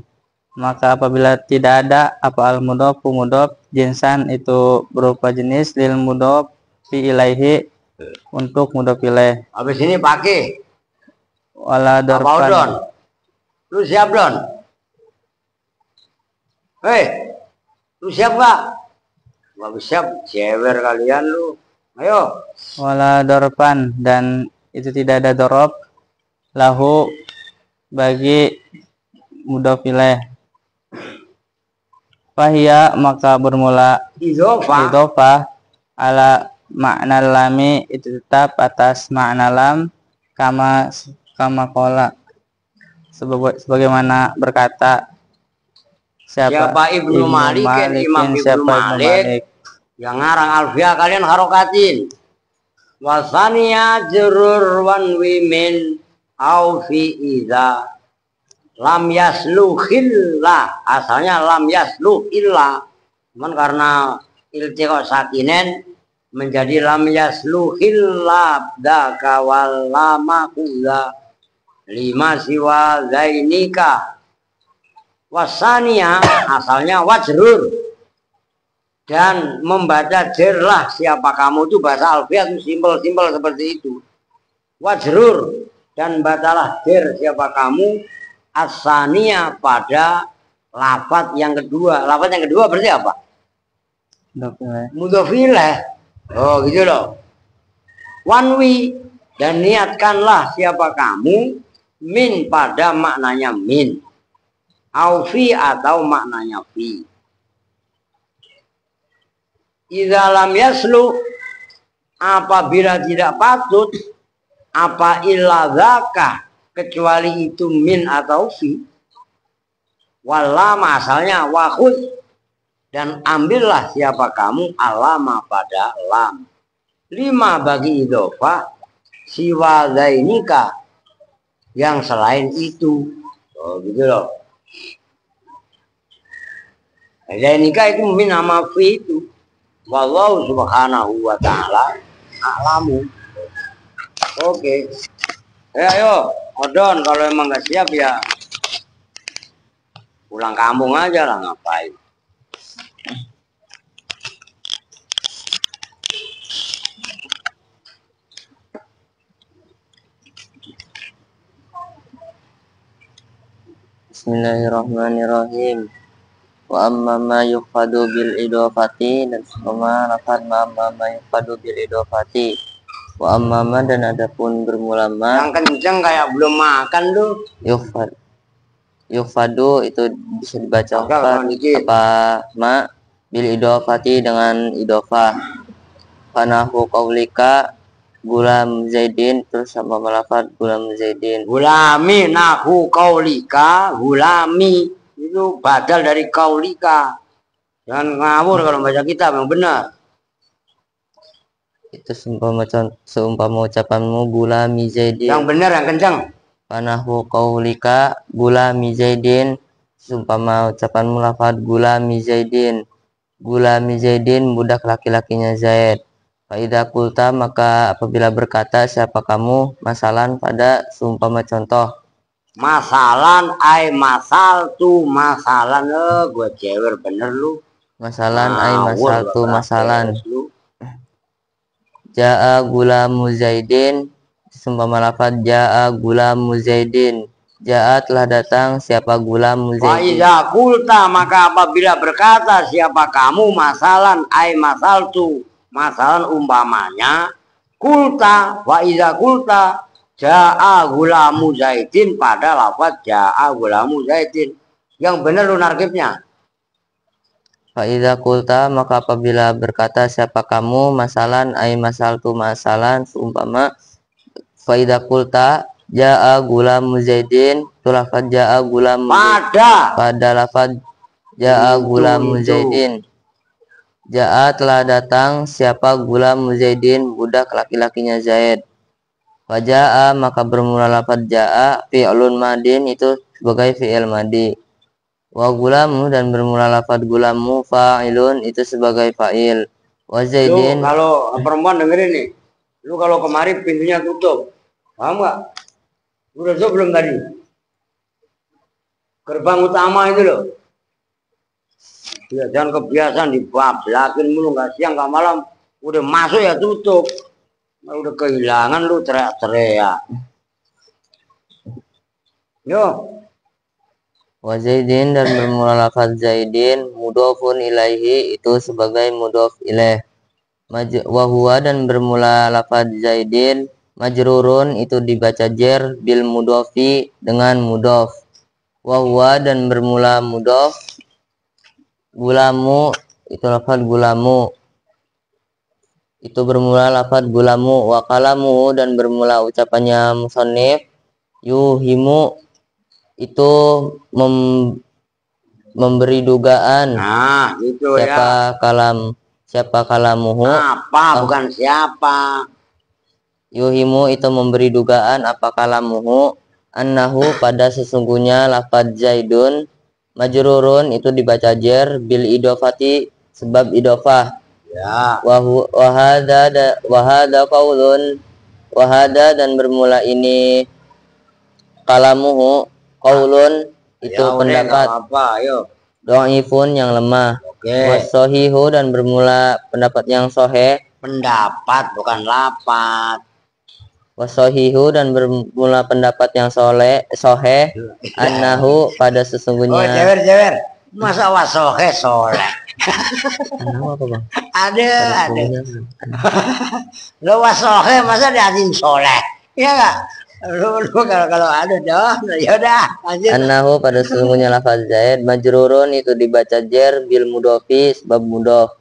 maka apabila tidak ada apa al mudhof mudhof jinsan itu berupa jenis lil mudhof fi ilaihi untuk mudhof ilaih. Habis ini pakai Wala darfan. Don? Lu siap Don? Hei, lu siap gak? Gak siap, cewer kalian lu. Ayo. Wala darfan dan itu tidak ada dorob lahu bagi mudhof ilaih. Fahia maka bermula idhofah ala makna lami itu tetap atas makna lam kama kola sebagaimana berkata Siapa Ibnu Malikin, Imam Ibnu Malik yang ngarang alfiah kalian harokatin. Wasania jurur wan wimin au fi iza lam yasluhilla, asalnya lam yasluhilla, cuman karena iltiqa sakinen menjadi lam yasluhilla daka wal lama kuza lima siwa zainika. Wasania asalnya wajrur, dan membaca jerlah siapa kamu itu bahasa alfiah itu simpel-simpel seperti itu. Wajrur, dan bacalah jer siapa kamu asania pada lafaz yang kedua. Lafaz yang kedua berarti apa? Mudhofilah. Oh gitu loh. Wanwi, dan niatkanlah siapa kamu min pada maknanya min. Aufi atau maknanya fi. Idza lam yaslu, apabila tidak patut, apa illa dzaka, kecuali itu min atau fi. Walama asalnya wakhud, dan ambillah siapa kamu alama pada lam. Lima bagi idhofah siwa zainika, yang selain itu. Oh gitu loh. Zainika itu min sama fi itu. Wallahu subhanahu wa ta'ala a'lamu. Oke. Ayo, odon, kalau emang nggak siap ya pulang kampung aja lah, ngapain. Bismillahirrahmanirrahim. Wa amma ma yuqadu bil idofati, dan semua lafaz ma yuqadu bil idofati. Wa amma dan adapun bermula ma. Yang kenceng kayak belum makan tuh. Yuqadu itu bisa dibaca apa ma bil idofati dengan idofah. Panahu qaulika gulam zaidin, terus sama lafaz gulam zaidin. Gulami nahu qaulika, gulami itu badal dari kaulika. Jangan ngawur kalau baca kitab yang benar. Itu seumpama ucapanmu gulami zaidin. Yang benar, yang kencang. Panahu qaulika gulami zaidin, seumpama ucapanmu lafaz gulami zaidin. Gulami zaidin budak laki-lakinya Zaid. Fa idza qulta, maka apabila berkata siapa kamu, masalan pada seumpama contoh. Masalan ay masal tu masalan, gue cewer bener lu. Masalan ay masal tu masalan. Ja'a gulamu zaidin, seumpama lafaz ja'a gulamu zaidin. Ja'a telah datang siapa gulamu zaidin. Wa idza qulta, maka apabila berkata siapa kamu, masalan ay masal tu masalan, umpamanya qulta wa idza qulta ja'a gulamu zaidin pada lafaz ja'a gulamu zaidin. Yang benar lu narkibnya. Fa idza qulta, maka apabila berkata siapa kamu, masalan ay masal tu masalan, seumpama fa idza qulta ja'a gulamu zaidin, tu lafaz ja'a gulamu pada lafaz ja'a gulamu zaidin. Ja'a telah datang siapa gulamu zaidin, budak laki-lakinya Zaid. Faja'a maka bermula lafaz ja'a fi'lun madin, itu sebagai fi'il madi. Wa gulamu dan bermula lafaz gulamu fa'ilun, itu sebagai fa'il. Wa zaidin. Lu kalau perempuan dengerin nih, lu kalau kemari pintunya tutup, paham nggak? Udah tutup belum tadi? Gerbang utama itu loh. Ya, jangan kebiasaan dibablakin mulu, nggak siang nggak malam, udah masuk ya tutup. Udah kehilangan lu teriak-teriak. Yo. Wa zaidin dan bermula lafaz zaidin mudhofun ilaihi, itu sebagai mudhof ilaih. Wa huwa dan bermula lafaz zaidin majrurun, itu dibaca jer bil mudhofi dengan mudhof. Wa huwa dan bermula mudhof Gulamu itu lafaz gulamu. Itu bermula lafaz gulamu. Wa kalamu dan bermula ucapannya musannif. Yuhimu itu memberi dugaan. Nah, gitu Siapa ya. siapa kalamuhu. Apa bukan siapa. Yuhimu itu memberi dugaan apa kalamuhu. Annahu pada sesungguhnya lafaz Zaidun majrurun itu dibaca jar bil idofati sebab idofah. Ya. Wahada qaulun wahada dan bermula ini kalamuhu qaulun itu Ya, pendapat apa, ayo. dhaifun yang lemah. Oke. Wasohihu dan bermula pendapat yang sohe. Pendapat bukan lapat. Wasohihu dan bermula pendapat yang sohe. Annahu pada sesungguhnya. Oh, jewer. Masa wasohe soleh. Annahu apa bang? Ada. Lo wasohe masa diatin soleh. Iya nggak? Lu kalau ada dong, ya udah lanjut. Annahu pada sesungguhnya lafaz Zaid majrurun itu dibaca jar bil mudofi sebab mudof.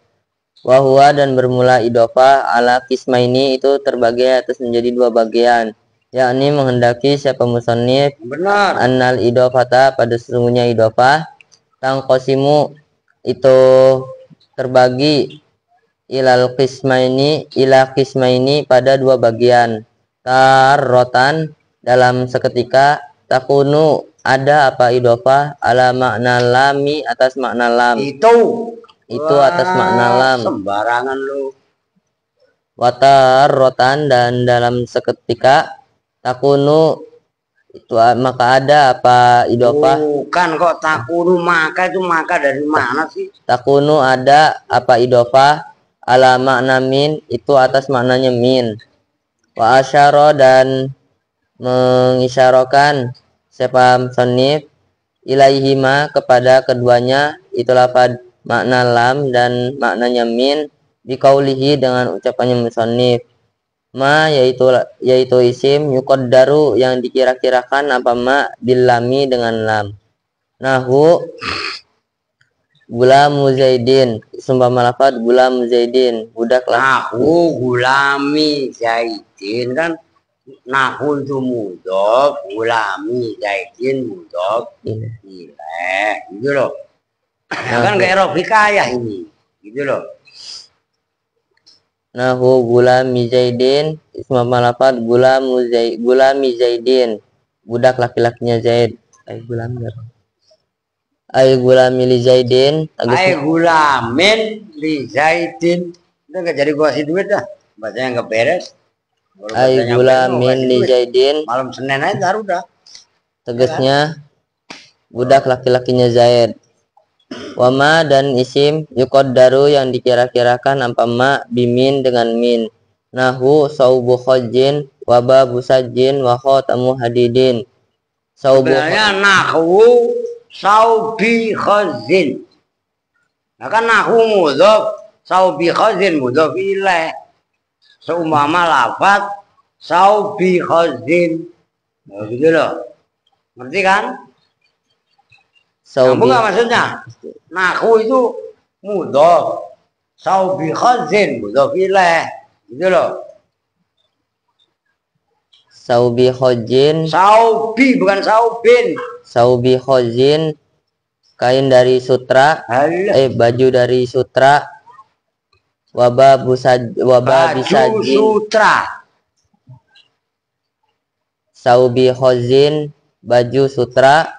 Wahwa dan bermula idofah ala kismaini itu terbagi atas menjadi dua bagian, yakni menghendaki siapa musannif. Benar. Annal idofata pada sesungguhnya idofah tangkosimu itu terbagi ila kismaini pada dua bagian. Rotan dalam seketika takunu ada apa idofah ala makna lami atas makna lam. Itu atas makna lam. Sembarangan lu. Rotan dan dalam seketika takunu itu maka ada apa idofah. Bukan kok takunu maka itu maka dari mana sih? Takunu ada apa idofah ala makna min itu atas maknanya min. Wa asyara dan mengisyarokan siapa musannif ilaihima kepada keduanya itu lafaz makna lam dan maknanya min biqaulihi dengan ucapannya musannif ma yaitu isim yuqaddaru yang dikira-kirakan apa ma bil lami dengan lam. Nahu gulamu Zaidin sumpama lafaz gulamu Zaidin budak lah. Nahu gulami Zaidin kan nahu itu mudhof, gulami Zaidin mudhof ilaih gitu loh. Ya kan kayak rofikayah ini gitu loh. Nahu gulami Zaidin sumpama lafaz gulami Zaidin budak laki-lakinya Zaid. Ay gulami li Zaidin. Ay gulamin li Zaidin. Udah gak jadi gua kasih duit dah. Bacanya nggak beres. Ay gulamin li Zaidin. Malam Senin aja taruh dah. Tegasnya budak laki-lakinya Zaid. Wama dan isim yuqaddaru yang dikira-kirakan apa ma bimin dengan min. Nahu saubu khajin waba busajin wa khatamu hadidin. Sebenarnya nahu saubi khazin. Nah kan nahu mudhof, saubi khazin mudhof ilaih. Seumpama lafaz saubi khazin. Nah, gitu loh. Ngerti kan? Kamu nggak maksudnya? Nahu itu mudhof, saubi khazin mudhof ilaih. Gitu loh. Saubi khazin. Saubi bukan saubin. Saubi khazin kain dari sutra. Baju dari sutra. Baju bisajin. Sutra. Saubi khazin baju sutra.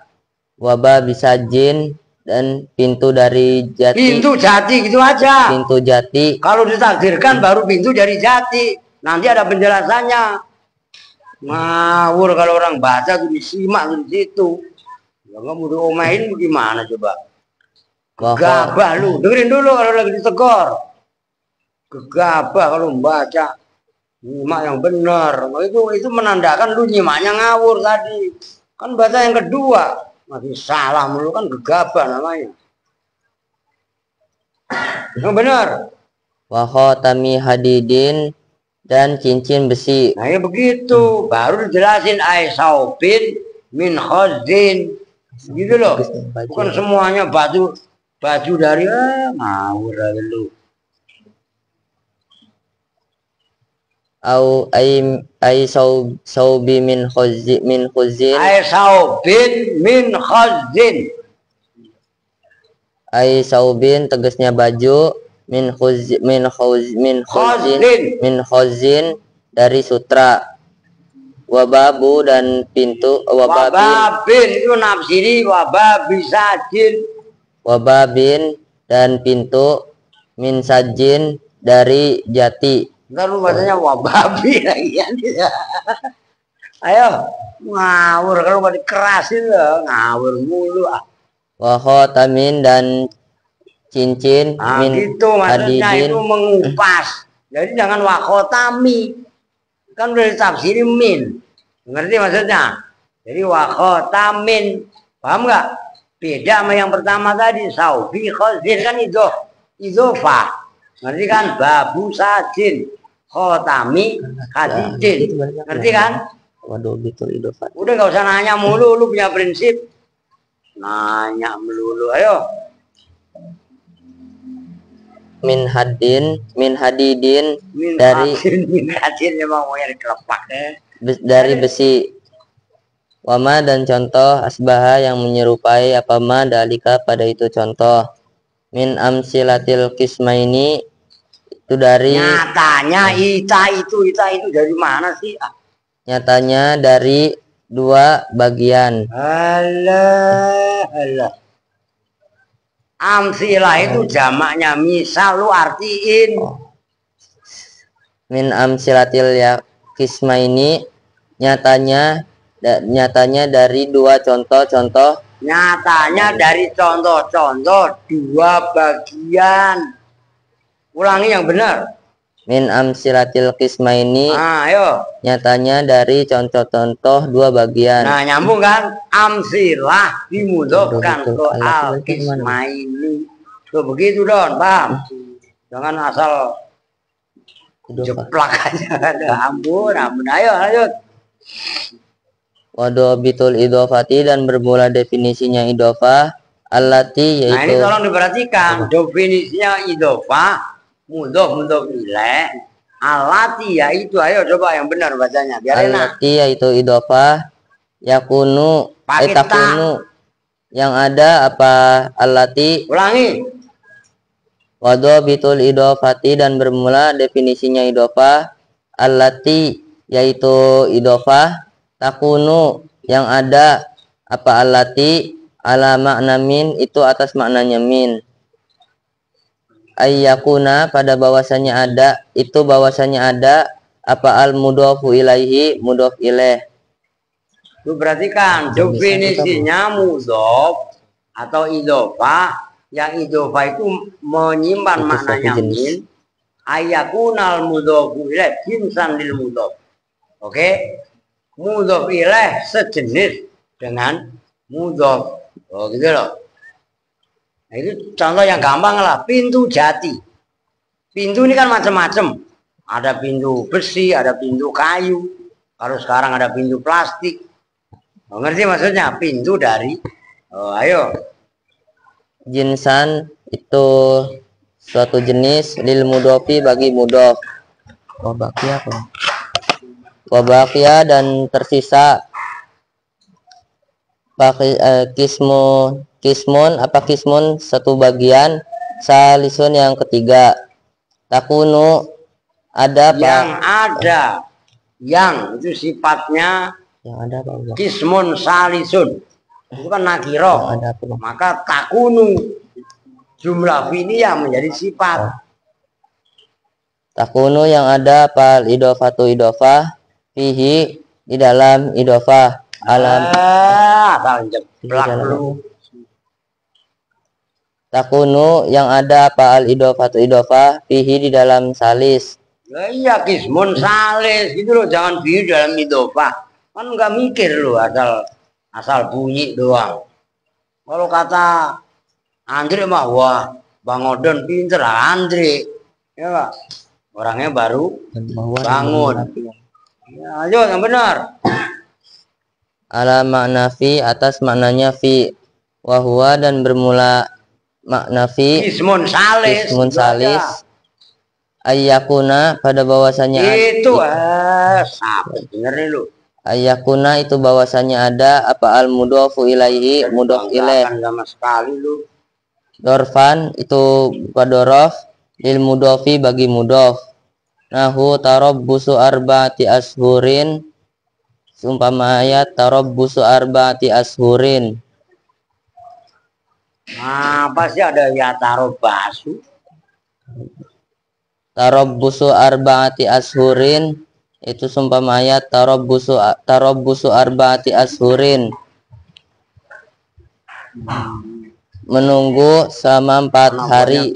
Waba bisajin dan pintu dari jati. Pintu jati gitu aja. Pintu jati. Kalau ditakdirkan baru pintu dari jati. Nanti ada penjelasannya. Ngawur kalau orang baca tuh disimak tuh di situ. Ya nggak mau diomain gimana coba? Gegabah lu, dengerin dulu kalau lagi ditegur. Gegabah kalau membaca, nyimak yang benar. Nah, itu menandakan lu nyimaknya ngawur tadi. Kan baca yang kedua masih salah mulu kan gegabah namanya. Yang benar. Wa khatami hadidin dan cincin besi. Nah ya begitu, baru dijelasin aisaubin min khazin. Gitu loh. Bukan semuanya baju baju dari ngawur aja lu. Au ai saubi min khuzin Ai saubin min khazin. ai saubin tegasnya baju min khuzin dari sutra. Wababu dan pintu Wababin itu nafsiri wababisajin. Wababin dan pintu min sajin dari jati. Ntar lu bacanya wababi lagi ya. Ayo ngawur, kalau mau dikerasin loh ngawur mulu. Wa khotamin dan cincin min gitu maksudnya hadidin. itu mengupas. Jadi jangan wakotami, kan udah ditafsiri min, ngerti maksudnya? Jadi wakotamin, paham nggak? Beda sama yang pertama tadi, saubi khazin kan idofah, ngerti kan? Babu sajin, khotami hadidin, ngerti kan? Waduh betul idofah. Udah nggak usah nanya mulu, lu punya prinsip. Nanya melulu, ayo. Min hadidin dari memang mau yang dikelepak dari besi. Wama dan contoh asbaha yang menyerupai apa ma dalika pada itu contoh. Min amsilatil kismaini itu dari nyatanya ita itu dari mana sih? Nyatanya dari dua bagian. Alah. Amsilah itu jamaknya misal, lu artiin. Min amsilatil ya kisma ini nyatanya dari dua contoh-contoh. Nyatanya dari contoh-contoh dua bagian. Ulangi yang benar. Min amsilatil kisma ini ayo. Nyatanya dari contoh-contoh dua bagian. Nah nyambung kan? Amsilah dimudofkan ke al kisma ini. Tuh begitu Don, paham? Jangan asal jeplak aja. Ampun. Ayo lanjut. Wadobitul idofati dan bermula definisinya idofah allati yaitu. Nah ini tolong diperhatikan. Definisinya idofah mudof ilaih alati yaitu, ayo coba yang benar bacanya biar enak. Alati yaitu idofah yakunu takunu yang ada apa alati. Ulangi. Wadobitul idofati dan bermula definisinya idofah alati yaitu idofah takunu yang ada apa alati ala makna min itu atas maknanya min. Ayyakuna pada bahwasanya ada apa al mudhofu ilaihi mudhof ilaih. Lu perhatikan definisinya mudhof atau idofah, yang idofah itu menyimpan maknanya min. Ayyakunal mudhofu ilaih jinsan lil mudhof. Oke? Mudhof ilaih sejenis dengan mudhof. Oh gitu loh. Nah, itu contoh yang gampang lah, pintu jati. Pintu ini kan macam-macam. Ada pintu besi, ada pintu kayu. Kalau sekarang ada pintu plastik. Oh, ngerti maksudnya? Pintu dari. Oh, ayo. Jinsan itu suatu jenis lil mudhofi bagi mudhof. Wabakia apa? Wabakia dan tersisa. Kismun satu bagian, salisun yang ketiga, takunu ada yang itu sifatnya yang ada apa? Kismun salisun itu kan nakiro, maka takunu jumlah ini yang menjadi sifat. Takunu yang ada apa? Idofatu idofah fihi di dalam idofah alam takunu yang ada apa al idofatu idofah fihi di dalam salis. Iya kismun salis gitu loh, jangan fihi dalam idofah, kan nggak mikir loh, asal bunyi doang. Kalau kata Andre mah wah Bang Odon pinter, Andre ya Pak, orangnya baru bangun. Ya, ayo yang benar. Ala makna fi atas maknanya fi, wahwa dan bermula makna fi ismun salis. ismun Itu aja. salis ayyakuna pada bahwasanya Itu sampai bener nih lu. ayyakuna itu bahwasanya ada apa al mudhofu ilaihi mudhof ilaih Banggakan sama sekali lu. dorfan itu buka dorof lil mudhofi bagi mudhof nahu tarabbusu arba'ati ashurin seumpama ayat tarabbusu arba'ati ashurin. Apa sih ada ya taruh basu? Tarabbusu arba'ati ashurin itu seumpama ayat tarabbusu arba'ati ashurin menunggu selama 4 hari.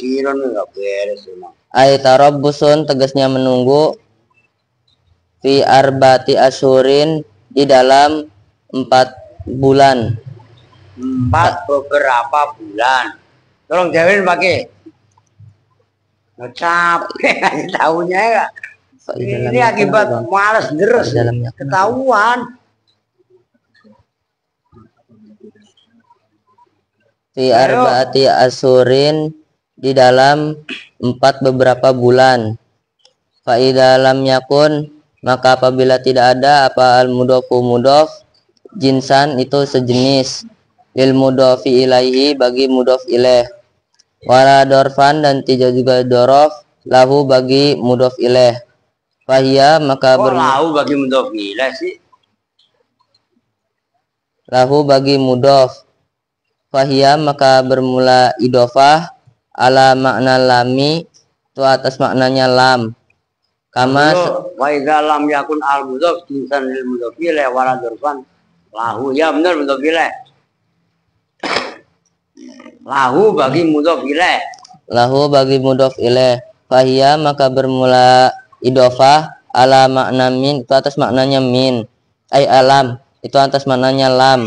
Ay tarabbusun tegasnya menunggu fi arba'ati ashurin di dalam 4 bulan. 4 beberapa bulan. Tolong jawabin pakai. Capek tahunya ya. Ini akibat malas deres. Ketahuan. Fi arba'ati ashurin di dalam 4 beberapa bulan. Fa idza lam yakun maka apabila tidak ada apa al mudhofu mudhof jinsan itu sejenis lil mudhofi ilaihi bagi mudhof ilaih wala dorfan dan tidak juga dorof lahu bagi mudhof ilaih fahia maka lahu bagi mudhof ilaih sih lahu bagi mudhof fahia maka bermula idofah ala makna lami itu atas maknanya lam kama wa idza lam yakun al mudhof jinsan lil mudhof ilaih wala dorfan lahu ya benar mudhof ilaih lahu bagi mudhof ilaih lahu bagi mudhof ilaih fahia maka bermula idofah ala makna min itu atas maknanya min ay alam itu atas maknanya lam.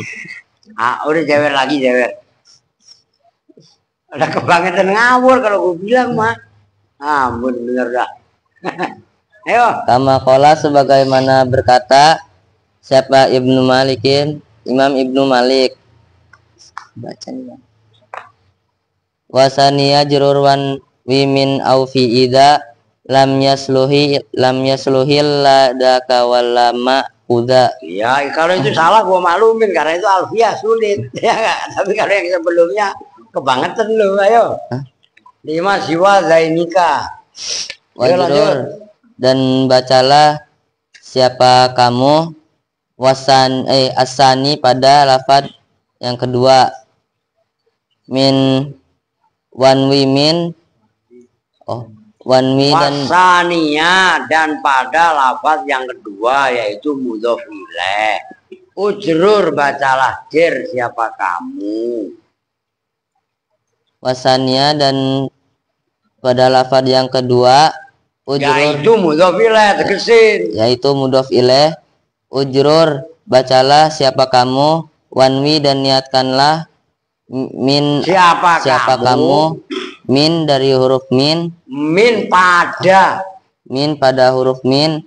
Udah jewer lagi jewer udah kebangetan ngawur kalau gue bilang mah bener dah. Ayo Kama qala sebagaimana berkata siapa Ibnu Malikin Imam Ibnu Malik bacanya wasaniya jururwan wimin au fi ida lam yasluhil ladaka walama uda. Ya kalau itu salah gua maklumin karena itu alfiah sulit ya enggak, tapi kalau yang sebelumnya kebangetan lu. Ayo 5 siwa zainika wajrur dan bacalah siapa kamu asani pada lafad yang kedua min wanwi dan wasania dan pada lafaz yang kedua yaitu mudhof ilaih. Ujrur bacalah jer siapa kamu. wasania dan pada lafaz yang kedua ujrur yaitu mudhof ilaih tegesin yaitu mudhof ilaih. Ujrur bacalah siapa kamu wanwi dan niatkanlah min siapa kamu min dari huruf min pada huruf min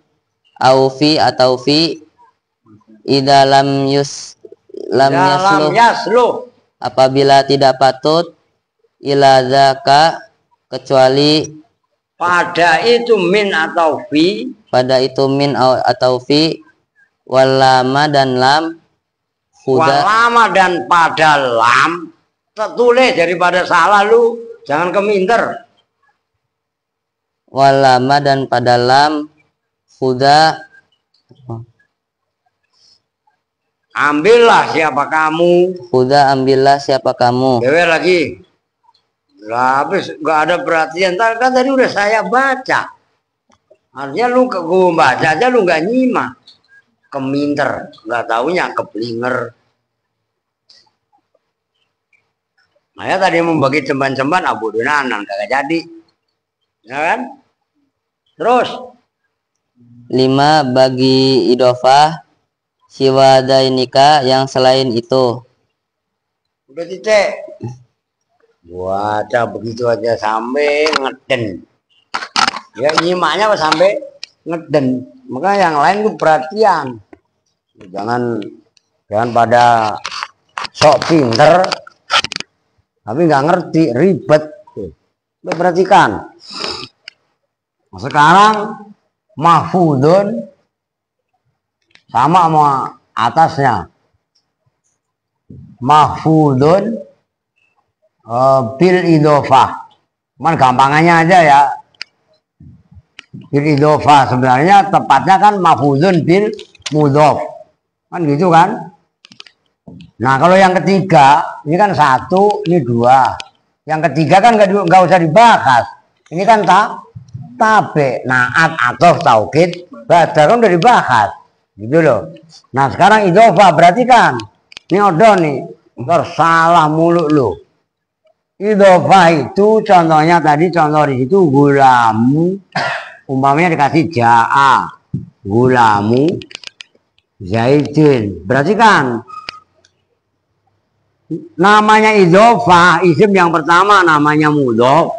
au fi atau fi idza lam yasluh apabila tidak patut ila zaka kecuali pada itu min atau fi walama dan lam walama dan pada lam tertulis daripada salah lu. Jangan keminter. Walama dan pada lam huda ambillah siapa kamu. Huda ambillah siapa kamu. Dewe lagi. Lah habis enggak ada perhatian. Kan tadi udah saya baca. Artinya lu ke gua baca aja lu enggak nyimak. Keminter, enggak taunya keblinger. Saya tadi membagi cemban-cemban abu dunanan kagak jadi, ya kan? Terus 5 bagi idofah siwadainika yang selain itu. Udah titik. Baca begitu aja sampai ngeden. Ya nyimaknya apa sampai ngeden. Maka yang lain tuh perhatian. Jangan pada sok pinter. tapi nggak ngerti, ribet. Perhatikan. Sekarang mahfudun sama atasnya. Mahfudun bil idofah. Cuman gampangannya aja ya. Bil idofah sebenarnya tepatnya kan mahfudun bil mudhof. Kan gitu kan? Nah, kalau yang ketiga, ini kan satu, ini dua. Yang ketiga kan nggak usah dibahas. Ini kan tabe, naat, atof, taukid, badal kan udah dibahas. Gitu loh. Nah, sekarang idofah, berarti kan ini udah nih, tersalah mulu lo. Idofah itu contohnya tadi, contoh di situ gulamu, umpamanya dikasih ja'a, gulamu, zaidin. Berarti kan namanya idofah, isim yang pertama namanya mudhof.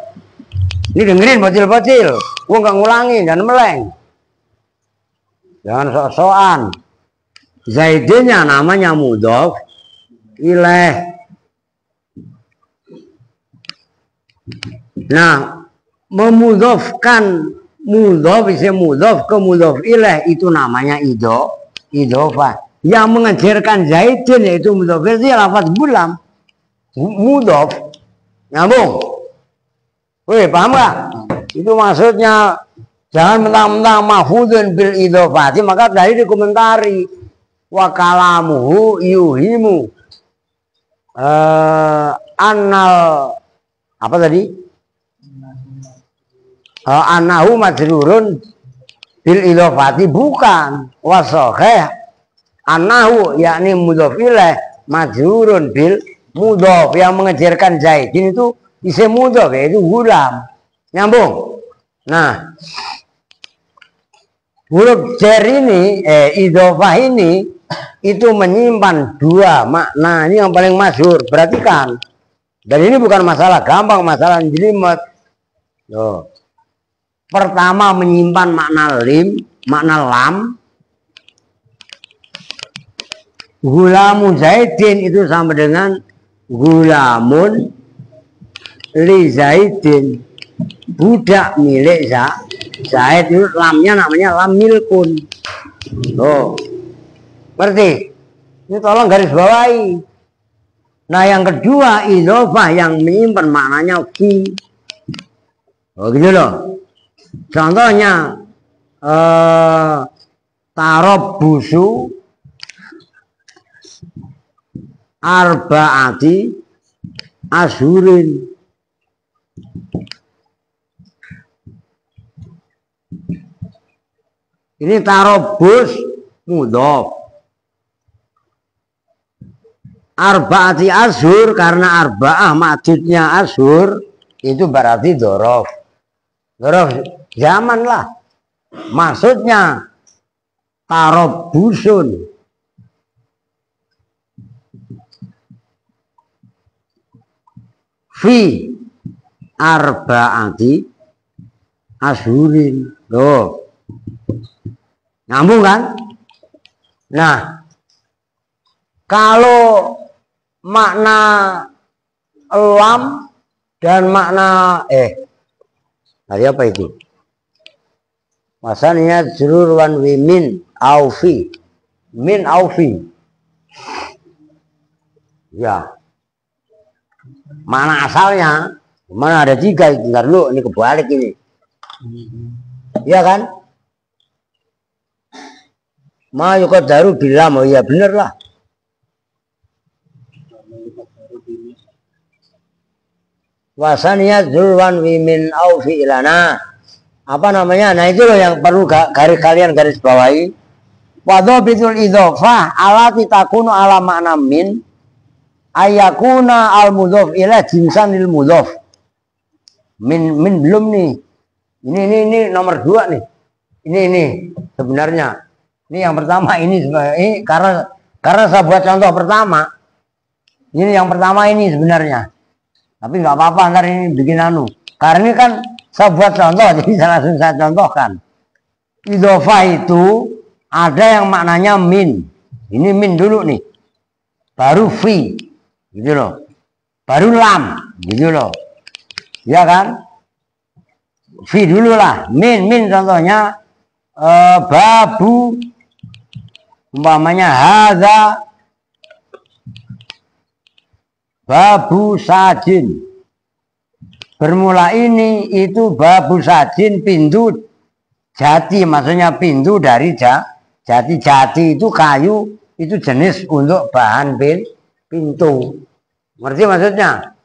Ini dengerin bocil-bocil, gua nggak ngulangin, jangan meleng, jangan sok-sokan. Zaidinnya namanya mudhof ilaih. Nah, memudhofkan mudhof, isim mudhof ke mudhof ilaih itu namanya idofah. Yang mengajarkan Zaidin yaitu mudhof ilaih lafaz gulam mudhof. Nyambung? Wih, paham gak? Itu maksudnya jangan mentang-mentang mahfudun bil idofati, maka tadi dikomentari wa kalamuhu yuhimu annal apa tadi? Anahu majrurun bil idofati, bukan wasoheh anahu yakni mudhof ilaih majrurun bil mudhof. Yang mengejarkan Zaidin itu isim mudhof yaitu gulam. Nyambung? Nah, huruf jar ini idofah ini itu menyimpan dua makna. Ini yang paling masyhur. Perhatikan. Dan ini bukan masalah gampang, masalah jelimet. Pertama menyimpan makna makna lam. Gulamu Zaidin itu sama dengan gulamun li Zaidin, budak milik Zaid. Itu lamnya namanya lam milkun. Ngerti? Ini tolong garis bawahi. Nah, yang kedua idofah yang menyimpan maknanya fi. Gitu loh. Contohnya tarob busu arbaati ashurin. Ini tarobus mudhof. Arbaati ashur karena arba'ah maksudnya ashur itu berarti dorof. Dorof zaman lah. Maksudnya tarobusun. Fi arbaati ashurin. Loh. Nyambung kan? Nah, kalau makna lam dan makna tadi apa itu? Masanya jurur wan wi min aufi. Min aufi. Ya. Mana asalnya? Mana ada tiga, tinggal dulu, ini kebalik ini. Iya kan? Ma yuqaddaru bilam, oh iya bener lah. Wasaniyat zulwan wimin au fi'lana. Apa namanya? Nah itu loh yang perlu kalian garis bawahi. Wadhabitul idhofah alati takunu ala makna min ayakuna al mudhof ila jinsan lil mudhof. Min belum nih. Ini nomor 2 nih. Ini sebenarnya. Ini yang pertama ini karena saya buat contoh pertama. Ini yang pertama ini sebenarnya. Tapi nggak apa-apa, ntar ini bikin anu. Karena ini kan saya buat contoh, jadi langsung saya contohkan. Idhofah itu ada yang maknanya min. Ini min dulu nih. Baru fi. Gitu loh. baru lam, gitu loh. Ya kan? Fi dulu lah. Min contohnya babu, umpamanya hadza babu sajin. Bermula ini itu babu sajin, pintu jati, maksudnya pintu dari jati. Jati itu kayu, itu jenis untuk bahan pintu. Ngerti maksudnya?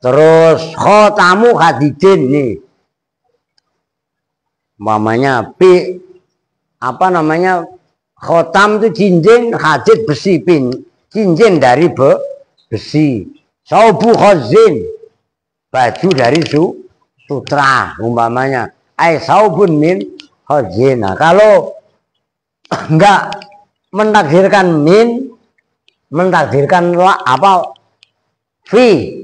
Terus khotamu hadidin nih. Umpamanya apa namanya? Khotam itu cincin, hadid besi, cincin dari besi. Saubu khazin, baju dari sutra umpamanya. Saubun min khazin. Nah, kalau enggak mentakdirkan mentakdirkan apa fi,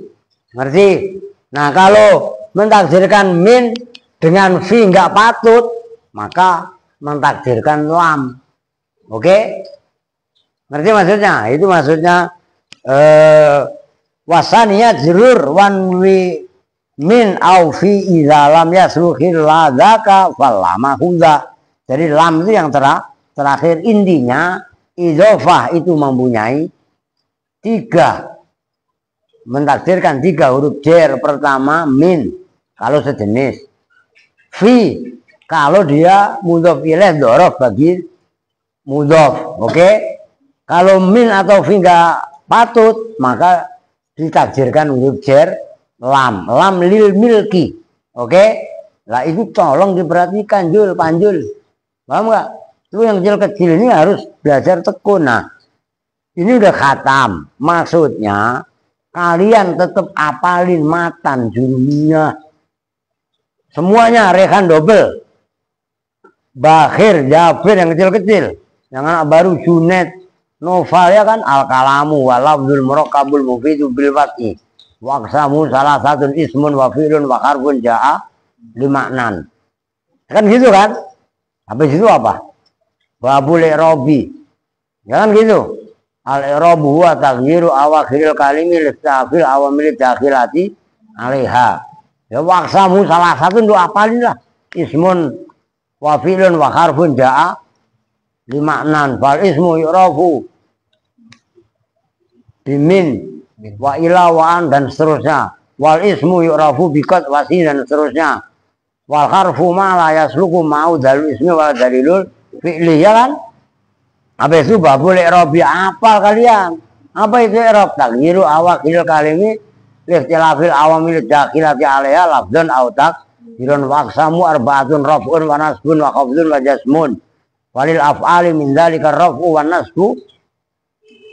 ngerti? Nah, kalau mentakdirkan min dengan fi enggak patut, maka mentakdirkan lam. Oke? Ngerti maksudnya? Itu maksudnya wasaniya jurur wanwi min au fi idza lam yasluhil ladzaka falama huda. Jadi lam itu yang terakhir. Intinya idzofah itu mempunyai mentakdirkan 3 huruf jar. Pertama min kalau sejenis, fi kalau dia mudhof ilaih dzaraf bagi mudhof. Oke? Kalau min atau fi enggak patut, maka ditakdirkan huruf jar lam lil milki. Oke? Lah itu tolong diperhatikan, Panjul. Paham enggak? Lu yang kecil-kecil ini harus belajar tekun. Nah, ini udah khatam. Maksudnya kalian tetap apalin matan jurumiyah. Semuanya rekan double. Bakhir, Jabir yang kecil-kecil. Yang anak baru Junet, Noval ya kan, al-kalamu walabdul murakkabul mufidu bil fathi. Waqsamu salah satu ismun wa fi'lun wa harfun ja'a limaknan. Kan gitu kan? Habis itu apa? Babul i'rabi. Ya kan gitu. Al-i'rabu huwa taghyiru awakhiril kalimi listafil awamil dakhilati 'alaiha. Ya waqsamu salah satu untuk apalin lah. Ismun wa fi'lun wa harfun ja'a limaknan. Fal ismu yu'rafu bimin wa ila wa an dan seterusnya. Wal ismu yu'rafu biqad wasi dan seterusnya. Wal harfu ma la yasluku ma'u dalil ismi wa dalilul fi'li, ya kan? Habis itu babul i'rabi, apal kalian. Apa itu i'rab? Taghyiru awakil kalimi lihtilafil awamil dakhilati 'alaiha lafdzun aw takdirun waqsamu arba'atun raf'un wa nasbun wa khafdun wa jasmun. Walil af'ali min dzalika raf'u wa nasbu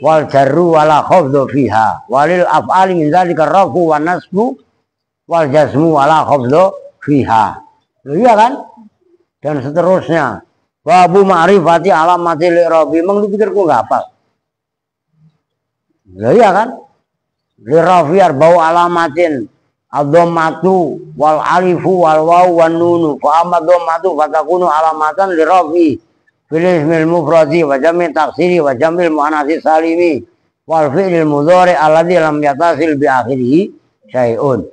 wal jarru wala khafdhu fiha. Walil af'ali min dzalika raf'u wa nasbu wal jasmu wala khafdhu fiha. Iya kan? Dan seterusnya. Babu ma'rifati alamati li'rabi. Emang lu pikir gua enggak hafal? Iya kan? Li'rabi arba'u alamatin ad-dhammatu wal alifu wal wawu wan nunu. Fa amma dhammatu fatakunu alamatan li'rabi fil ismil mufradi wa jam'i taksiri wa jam'il muannatsi salimi wal fi'lil mudhari alladzi lam yatasil bi akhirih syai'un.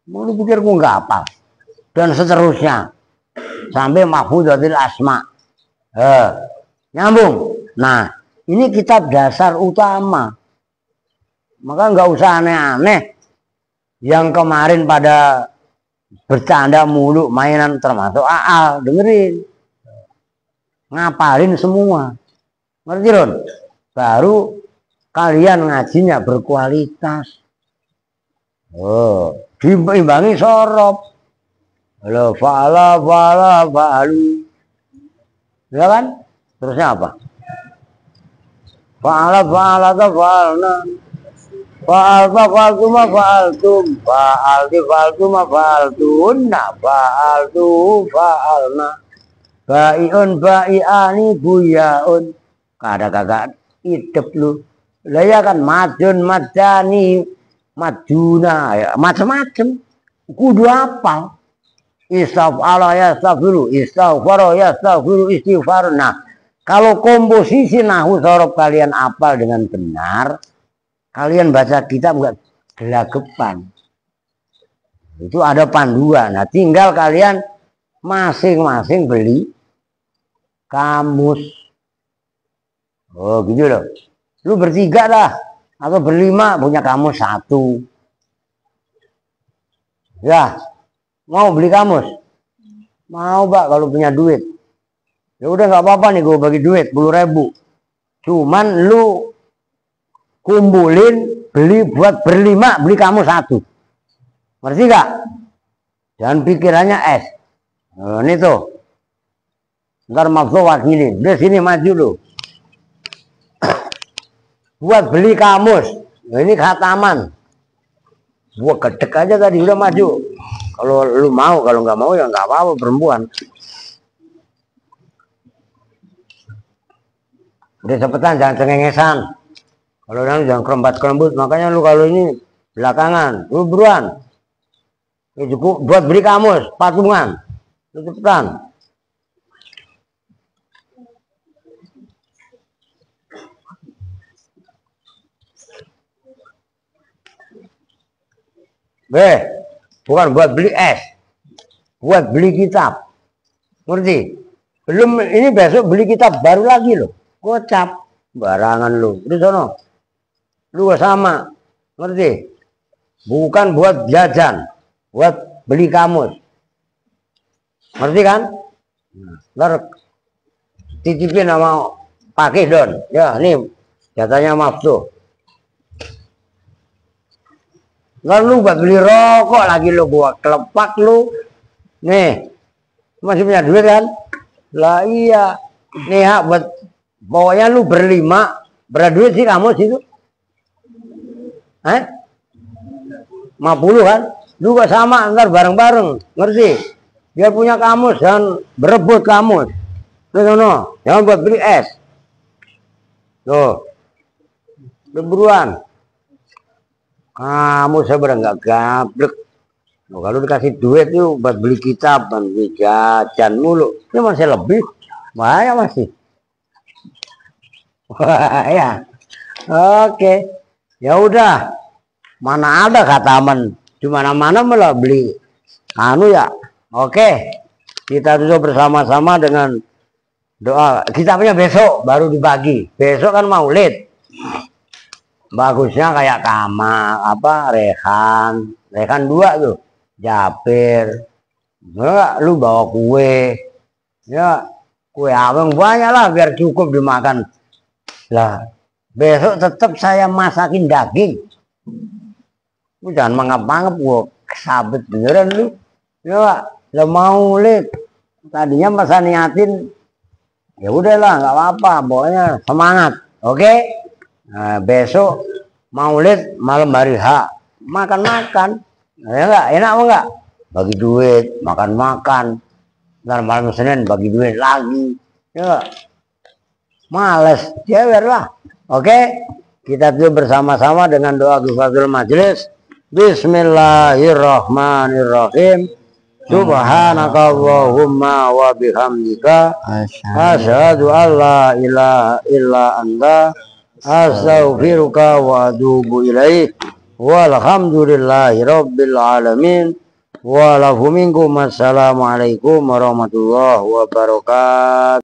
Mau lu pikir gua enggak hafal? Dan seterusnya sampai mahfudzatil asma. Nyambung. Nah, ini kitab dasar utama. Maka nggak usah aneh-aneh. Yang kemarin pada bercanda mulu mainan termasuk Aal, dengerin. Ngapalin semua. Ngerti Ron? Baru kalian ngajinya berkualitas. Diimbangi sorop. Halo, fa'alu. Ya kan? Terusnya apa? Fa'alna. Fa'altuma fa'altum. Fa'altuma fa'altunna. Fa'alna. Ba'i'un ba'i'ani buyaun. Kagak hidup lu. Lah ya kan madun madani maduna ya, macam-macam. Kudu apa? Istighfar yastaghfiru, istighfar yastaghfiru, istighfar. Nah, kalau komposisi nahwu sorof kalian apal dengan benar, kalian baca kitab enggak gelagapan. Itu ada panduan. Nah, tinggal kalian masing-masing beli kamus. Oh, gitu loh. Lu bertiga dah atau berlima punya kamus satu. Ya, mau beli kamus? Mau, Pak, kalau punya duit. Ya udah nggak apa-apa nih, gue bagi duit 10.000. Cuman lu kumpulin beli buat berlima, beli kamus satu. Ngerti gak? Dan pikirannya es. Nah, ini tuh. Ntar maksud wakilin. Udah sini maju lu. Buat beli kamus. Nah, ini khataman. Gua gedek aja tadi udah maju. Kalau lu mau, kalau nggak mau ya nggak apa-apa, perempuan. Udah cepetan, jangan cengengesan. Kalau jangan kerembat-kerembut, makanya lu kalau ini belakangan, lu buruan. Ya cukup buat beli kamus, patungan. Lu cepetan. Bukan buat beli es, buat beli kitab. Ngerti? Belum, ini besok beli kitab baru lagi loh. Gocap, barangan lu. Udah sono. Lu sama. Ngerti? Bukan buat jajan, buat beli kamus. Ngerti kan? Ntar titipin sama pakai Don. Ya, ini jatahnya maaf tuh. Lalu buat beli rokok lagi lu, gua kelepak lu. Nih, masih punya duit kan? Lah iya. Nih ya, buat pokoknya lu berlima, berapa duit sih kamu situ? 50 kan? Lu gak sama, ntar bareng-bareng, ngerti? Dia punya kamus dan berebut kamus. Terus no, jangan buat beli es. Tuh, beruan. Kamu sebenarnya nggak gablek. Oh, kalau dikasih duit tuh buat beli kitab, beli jajan mulu, ini masih lebih, banyak masih. Wah, ya, oke, ya udah, mana ada khataman, di mana-mana malah beli, anu ya, oke, kita tutup bersama-sama dengan doa. Kitabnya besok baru dibagi, besok kan Maulid. Bagusnya kayak Kama, apa, Rehan 2 tuh, Japir, enggak, lu bawa kue, ya, kue abang banyak lah biar cukup dimakan. Lah, besok tetap saya masakin daging. Lu jangan mangap-mangap, gua kesabet beneran lu. Ya, lo mau lihat, tadinya masa niatin, ya udahlah, nggak apa-apa, pokoknya semangat, oke? Nah, besok Maulid malam hari H, makan-makan, ya enggak, enak apa enggak? Bagi duit, makan-makan. Ntar malam Senin bagi duit lagi, ya males, jewer lah. Oke, kita tuh bersama-sama dengan doa Ghifratul Majlis. Bismillahirrahmanirrahim. Subhanakallahumma wa bihamdika asyhadu an la ilaha illa anta astaghfiruka wa atubu ilaik. Walhamdulillahi rabbil alamin. Wa lahum minkum assalamualaikum warahmatullahi wabarakatuh.